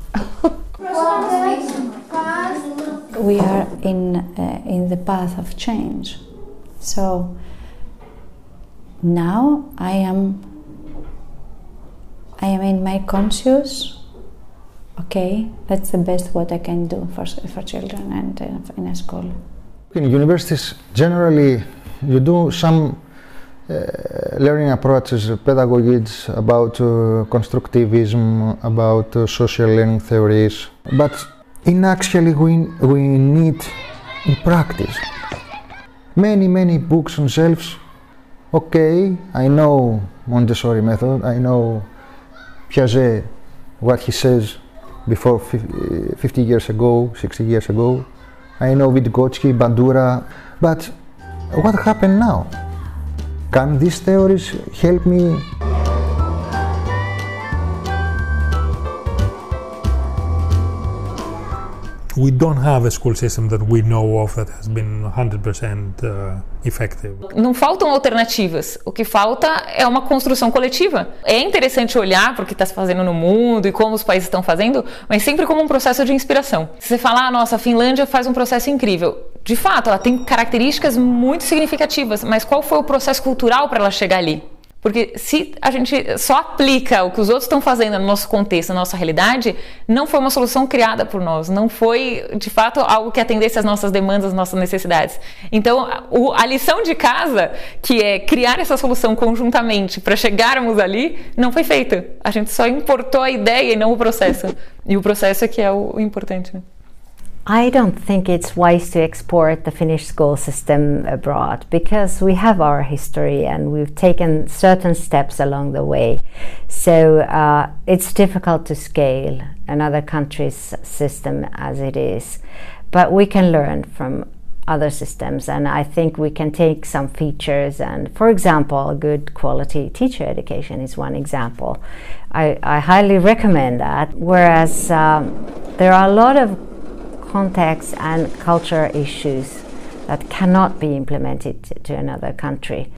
Speaker 2: We are in the path of change. So now I am in my conscious. Okay, that's the best what I can do for children and in a school.
Speaker 11: In universities, generally, you do some learning approaches, pedagogies about constructivism, about social learning theories, but actually we need in practice many books on shelves. Okay, I know Montessori method, I know Piaget, what he says before 50 years ago, 60 years ago. I know Vygotsky, Bandura, but what happened now? Can these theories help me?
Speaker 8: We don't have a school system that we know of that has been 100% effective.
Speaker 4: Não faltam alternativas, o que falta é uma construção coletiva. É interessante olhar para o que está se fazendo no mundo e como os países estão fazendo, mas sempre como um processo de inspiração. Se você falar, nossa, a Finlândia faz um processo incrível. De fato, ela tem características muito significativas, mas qual foi o processo cultural para ela chegar ali? Porque se a gente só aplica o que os outros estão fazendo no nosso contexto, na nossa realidade, não foi uma solução criada por nós, não foi, de fato, algo que atendesse às nossas demandas, às nossas necessidades. Então, a lição de casa, que é criar essa solução conjuntamente para chegarmos ali, não foi feita. A gente só importou a ideia e não o processo. E o processo é que é o importante, né?
Speaker 2: I don't think it's wise to export the Finnish school system abroad because we have our history and we've taken certain steps along the way. So it's difficult to scale another country's system as it is. But we can learn from other systems, and I think we can take some features, and for example, good quality teacher education is one example. I highly recommend that, whereas there are a lot of context and culture issues that cannot be implemented to another country.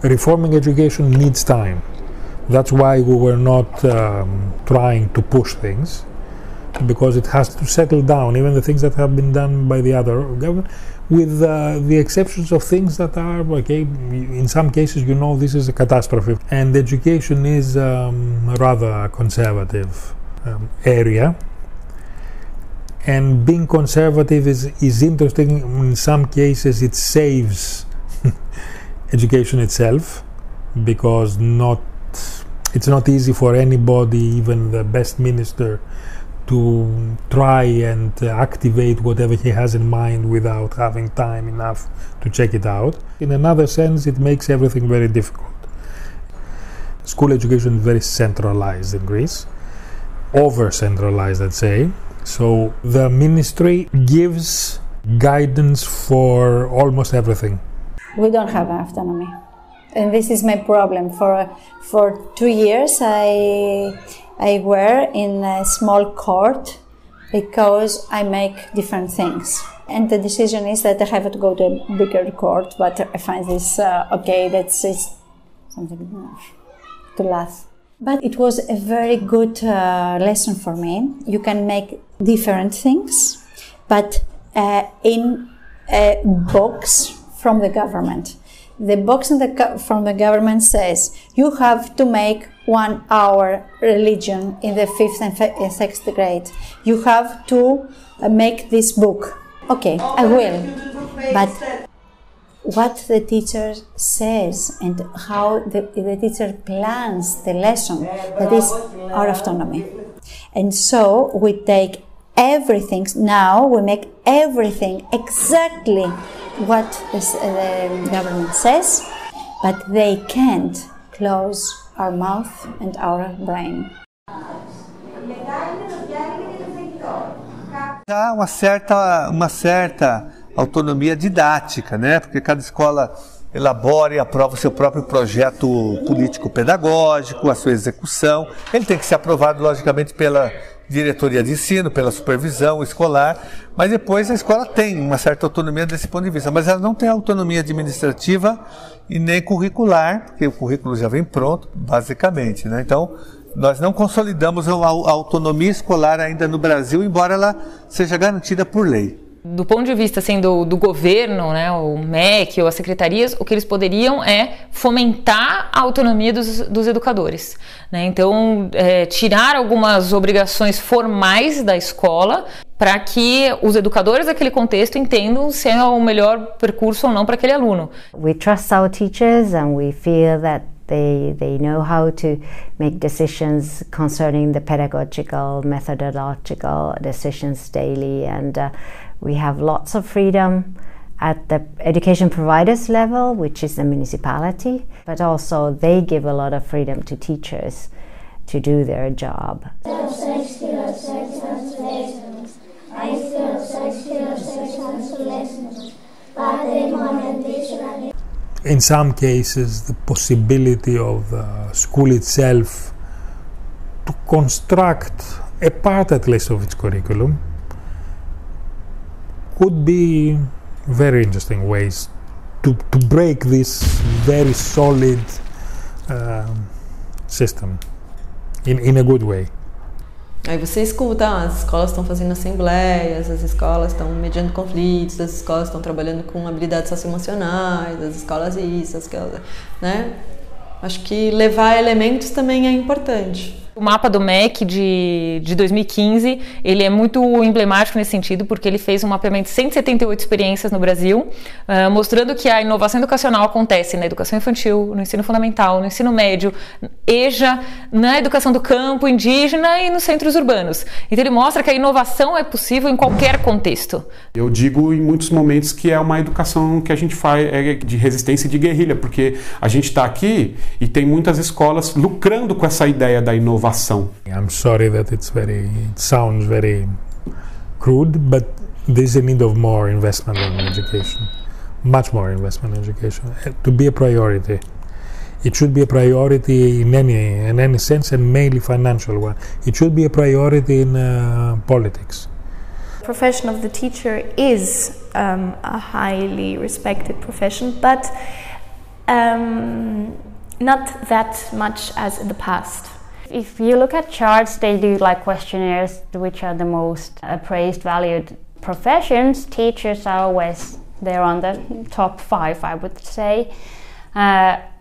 Speaker 8: Reforming education needs time. That's why we were not trying to push things, because it has to settle down, even the things that have been done by the other government, with the exceptions of things that are, okay, in some cases, you know, this is a catastrophe. And education is a rather conservative area. And being conservative is interesting. In some cases, it saves education itself, because it's not easy for anybody, even the best minister, to try and activate whatever he has in mind without having time enough to check it out. In another sense, it makes everything very difficult. School education is very centralized in Greece, over-centralized, I'd say. So the ministry gives guidance for almost everything.
Speaker 9: We don't have autonomy, and this is my problem. For 2 years, I were in a small court because I make different things. And the decision is that I have to go to a bigger court, but I find this okay, that's something to laugh. But it was a very good lesson for me. You can make different things, but in a box from the government. The box from the government says you have to make 1 hour religion in the 5th and 6th grade. You have to make this book. Okay, I will. But what the teacher says and how the teacher plans the lesson, that is our autonomy. And so we take everything, now we make everything exactly what the government says, but they can't close our mouth and our brain.
Speaker 17: Há uma certa autonomia didática, né? Porque cada escola elabora e aprova o seu próprio projeto político-pedagógico, a sua execução. Ele tem que ser aprovado, logicamente, pela diretoria de ensino, pela supervisão escolar, mas depois a escola tem uma certa autonomia desse ponto de vista, mas ela não tem autonomia administrativa e nem curricular, porque o currículo já vem pronto, basicamente, né? Então, nós não consolidamos a autonomia escolar ainda no Brasil, embora ela seja garantida por lei.
Speaker 4: Do ponto de vista assim, do governo, né, o MEC ou as secretarias, o que eles poderiam é fomentar a autonomia dos educadores, né? Então, tirar algumas obrigações formais da escola para que os educadores daquele contexto entendam se é o melhor percurso ou não para aquele aluno.
Speaker 2: We trust our teachers and we feel that they know how to make decisions concerning the pedagogical, methodological decisions daily, and we have lots of freedom at the education providers level, which is the municipality, but also they give a lot of freedom to teachers to do their job.
Speaker 8: in some cases, the possibility of the school itself to construct a part at least of its curriculum could be very interesting ways to break this very solid system in a good way.
Speaker 5: Aí você escuta, as escolas estão fazendo assembleias, as escolas estão mediando conflitos, as escolas estão trabalhando com habilidades socioemocionais, as escolas isso, né? Acho que levar elementos também é importante.
Speaker 4: O mapa do MEC de 2015, ele é muito emblemático nesse sentido, porque ele fez um mapeamento de 178 experiências no Brasil, mostrando que a inovação educacional acontece na educação infantil, no ensino fundamental, no ensino médio, EJA, na educação do campo, indígena e nos centros urbanos. Então ele mostra que a inovação é possível em qualquer contexto.
Speaker 1: Eu digo em muitos momentos que é uma educação que a gente faz de resistência e de guerrilha, porque a gente está aqui e tem muitas escolas lucrando com essa ideia da inovação.
Speaker 8: I'm sorry that it sounds very crude, but there's a need of more investment in education, much more investment in education, to be a priority. It should be a priority in any sense, and mainly financial one. It should be a priority in politics.
Speaker 6: The profession of the teacher is a highly respected profession, but not that much as in the past.
Speaker 16: If you look at charts, they do like questionnaires, which are the most praised, valued professions. Teachers are always there on the top 5, I would say.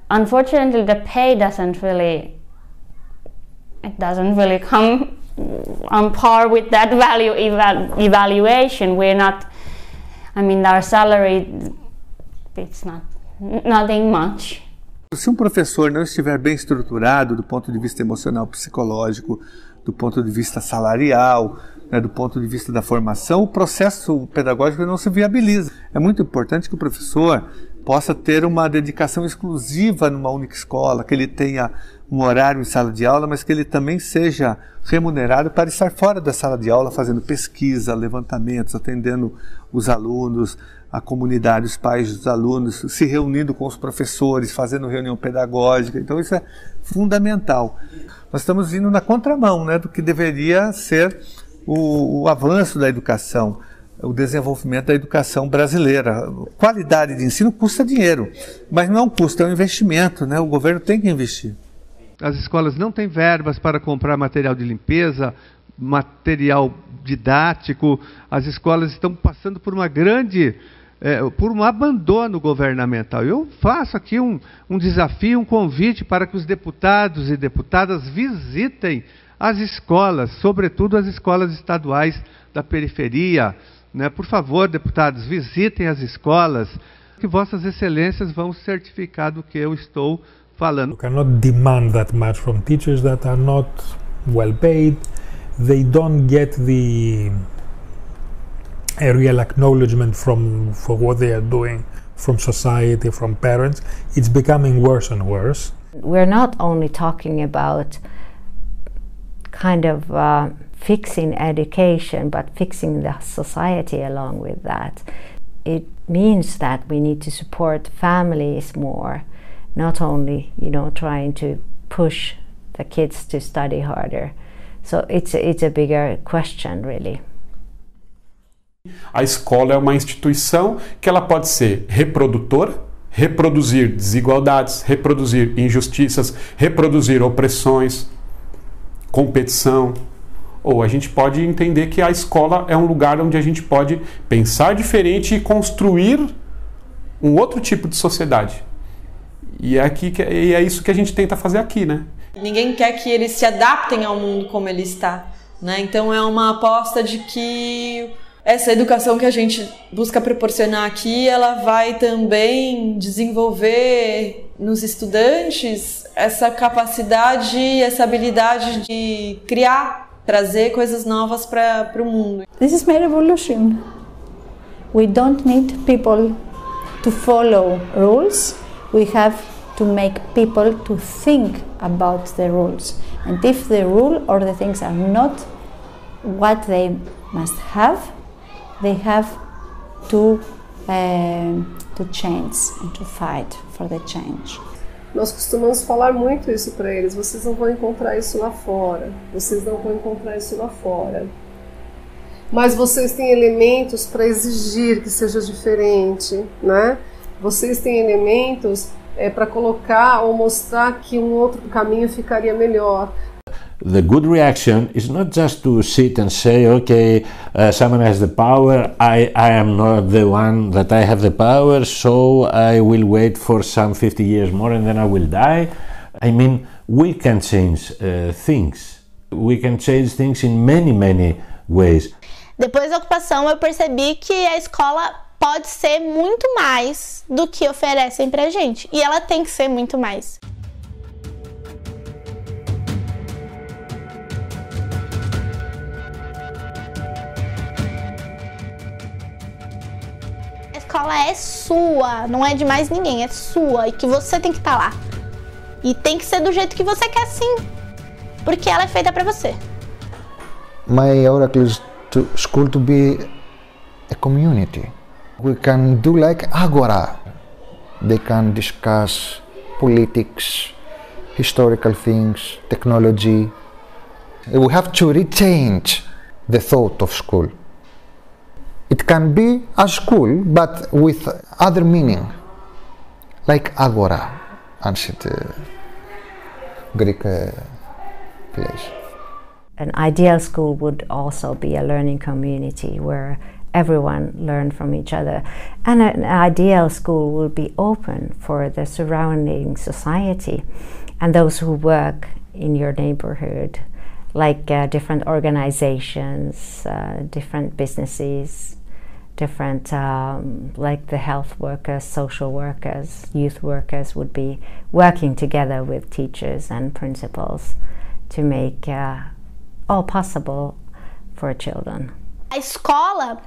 Speaker 16: Unfortunately, the pay doesn't really come on par with that value evaluation. We're not, I mean, our salary, it's nothing much.
Speaker 17: Se professor não estiver bem estruturado do ponto de vista emocional, psicológico, do ponto de vista salarial, né, do ponto de vista da formação, o processo pedagógico não se viabiliza. É muito importante que o professor possa ter uma dedicação exclusiva numa única escola, que ele tenha um horário em sala de aula, mas que ele também seja remunerado para estar fora da sala de aula, fazendo pesquisa, levantamentos, atendendo os alunos, a comunidade, os pais dos alunos, se reunindo com os professores, fazendo reunião pedagógica. Então isso é fundamental. Nós estamos indo na contramão, né, do que deveria ser o avanço da educação, o desenvolvimento da educação brasileira. Qualidade de ensino custa dinheiro, mas não é um custo, é um investimento, né? O governo tem que investir. As escolas não têm verbas para comprar material de limpeza, material didático. As escolas estão passando por por um abandono governamental. Eu faço aqui um desafio, um convite para que os deputados e deputadas visitem as escolas, sobretudo as escolas estaduais da periferia, né? Por favor, deputados, visitem as escolas, que vossas excelências vão certificar do que eu estou falando.
Speaker 8: You cannot demand that much from teachers that are not well paid. They don't get a real acknowledgement for what they are doing from society, from parents. It's becoming worse and worse.
Speaker 2: We're not only talking about kind of fixing education, but fixing the society along with that. It means that we need to support families more, not only, trying to push the kids to study harder. So it's a bigger question, really.
Speaker 1: A escola é uma instituição que ela pode ser reprodutora, reproduzir desigualdades, reproduzir injustiças, reproduzir opressões, competição. Ou a gente pode entender que a escola é um lugar onde a gente pode pensar diferente e construir um outro tipo de sociedade. E é isso que a gente tenta fazer aqui, né?
Speaker 5: Ninguém quer que eles se adaptem ao mundo como ele está, né? Então é uma aposta de que essa educação que a gente busca proporcionar aqui, ela vai também desenvolver nos estudantes essa capacidade, essa habilidade de criar, trazer coisas novas para o mundo.
Speaker 9: This is my revolution. We don't need people to follow rules. We have to make people to think about the rules. And if the rule or the things are not what they must have, they have to to change and to fight for the change.
Speaker 7: Nós costumamos falar muito isso para eles. Vocês não vão encontrar isso lá fora. Vocês não vão encontrar isso lá fora. Mas vocês têm elementos para exigir que seja diferente, né? Vocês têm elementos para colocar ou mostrar que um outro caminho ficaria melhor.
Speaker 13: The good reaction is not just to sit and say, okay, someone has the power, I am not the one that I have the power, so I will wait for some 50 years more and then I will die. I mean, we can change things. We can change things in many ways.
Speaker 22: Depois da ocupação eu percebi que a escola pode ser muito mais do que oferecem pra gente. E ela tem que ser muito mais. A escola é sua, não é de mais ninguém, é sua. E que você tem que estar lá. E tem que ser do jeito que você quer, sim. Porque ela é feita pra você.
Speaker 11: My oracle is to school to be a community. We can do like Agora. They can discuss politics, historical things, technology. We have to rechange the thought of school. It can be a school, but with other meaning, like Agora, ancient Greek place.
Speaker 2: An ideal school would also be a learning community where everyone learned from each other. And an ideal school will be open for the surrounding society and those who work in your neighborhood, like different organizations, different businesses, different like the health workers, social workers, youth workers would be working together with teachers and principals to make all possible for children.
Speaker 22: A escola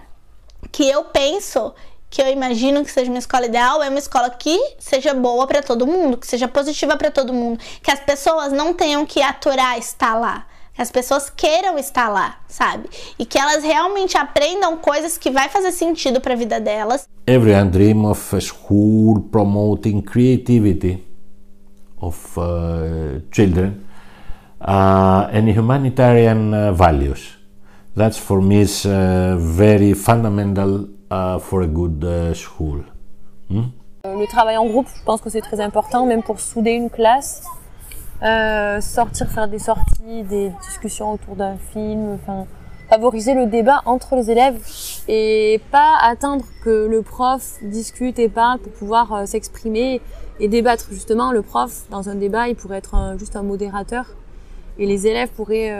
Speaker 22: que eu penso, que eu imagino que seja uma escola ideal, é uma escola que seja boa para todo mundo, que seja positiva para todo mundo, que as pessoas não tenham que aturar estar lá, que as pessoas queiram estar lá, sabe? E que elas realmente aprendam coisas que vai fazer sentido para a vida delas.
Speaker 13: Everyone dream of a school promoting creativity of children and humanitarian values. That's for me is very fundamental for a good school.
Speaker 23: Le travail en groupe, je pense que c'est très important, même pour souder une classe. Faire des sorties, des discussions autour d'un film, enfin, favoriser le débat entre les élèves et pas attendre que le prof discute et parle pour pouvoir s'exprimer et débattre. Justement, le prof, dans un débat, il pourrait être juste un modérateur et les élèves pourraient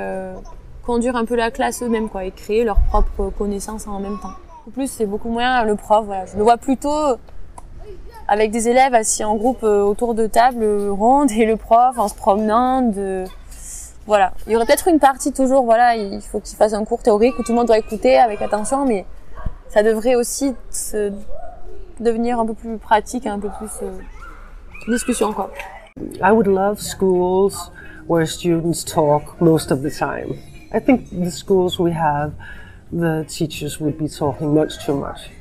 Speaker 23: conduire un peu la classe eux-mêmes, quoi, et créer leurs propres connaissances en même temps. En plus, c'est beaucoup moins le prof, voilà. Je le vois plutôt avec des élèves assis en groupe autour de table ronde et le prof en se promenant. Voilà. Il y aurait peut-être une partie toujours, voilà, il faut qu'il fasse un cours théorique où tout le monde doit écouter avec attention, mais ça devrait aussi devenir un peu plus pratique, un peu plus discussion, quoi.
Speaker 3: I would love schools where students talk most of the time. I think the schools we have, the teachers would be talking much too much.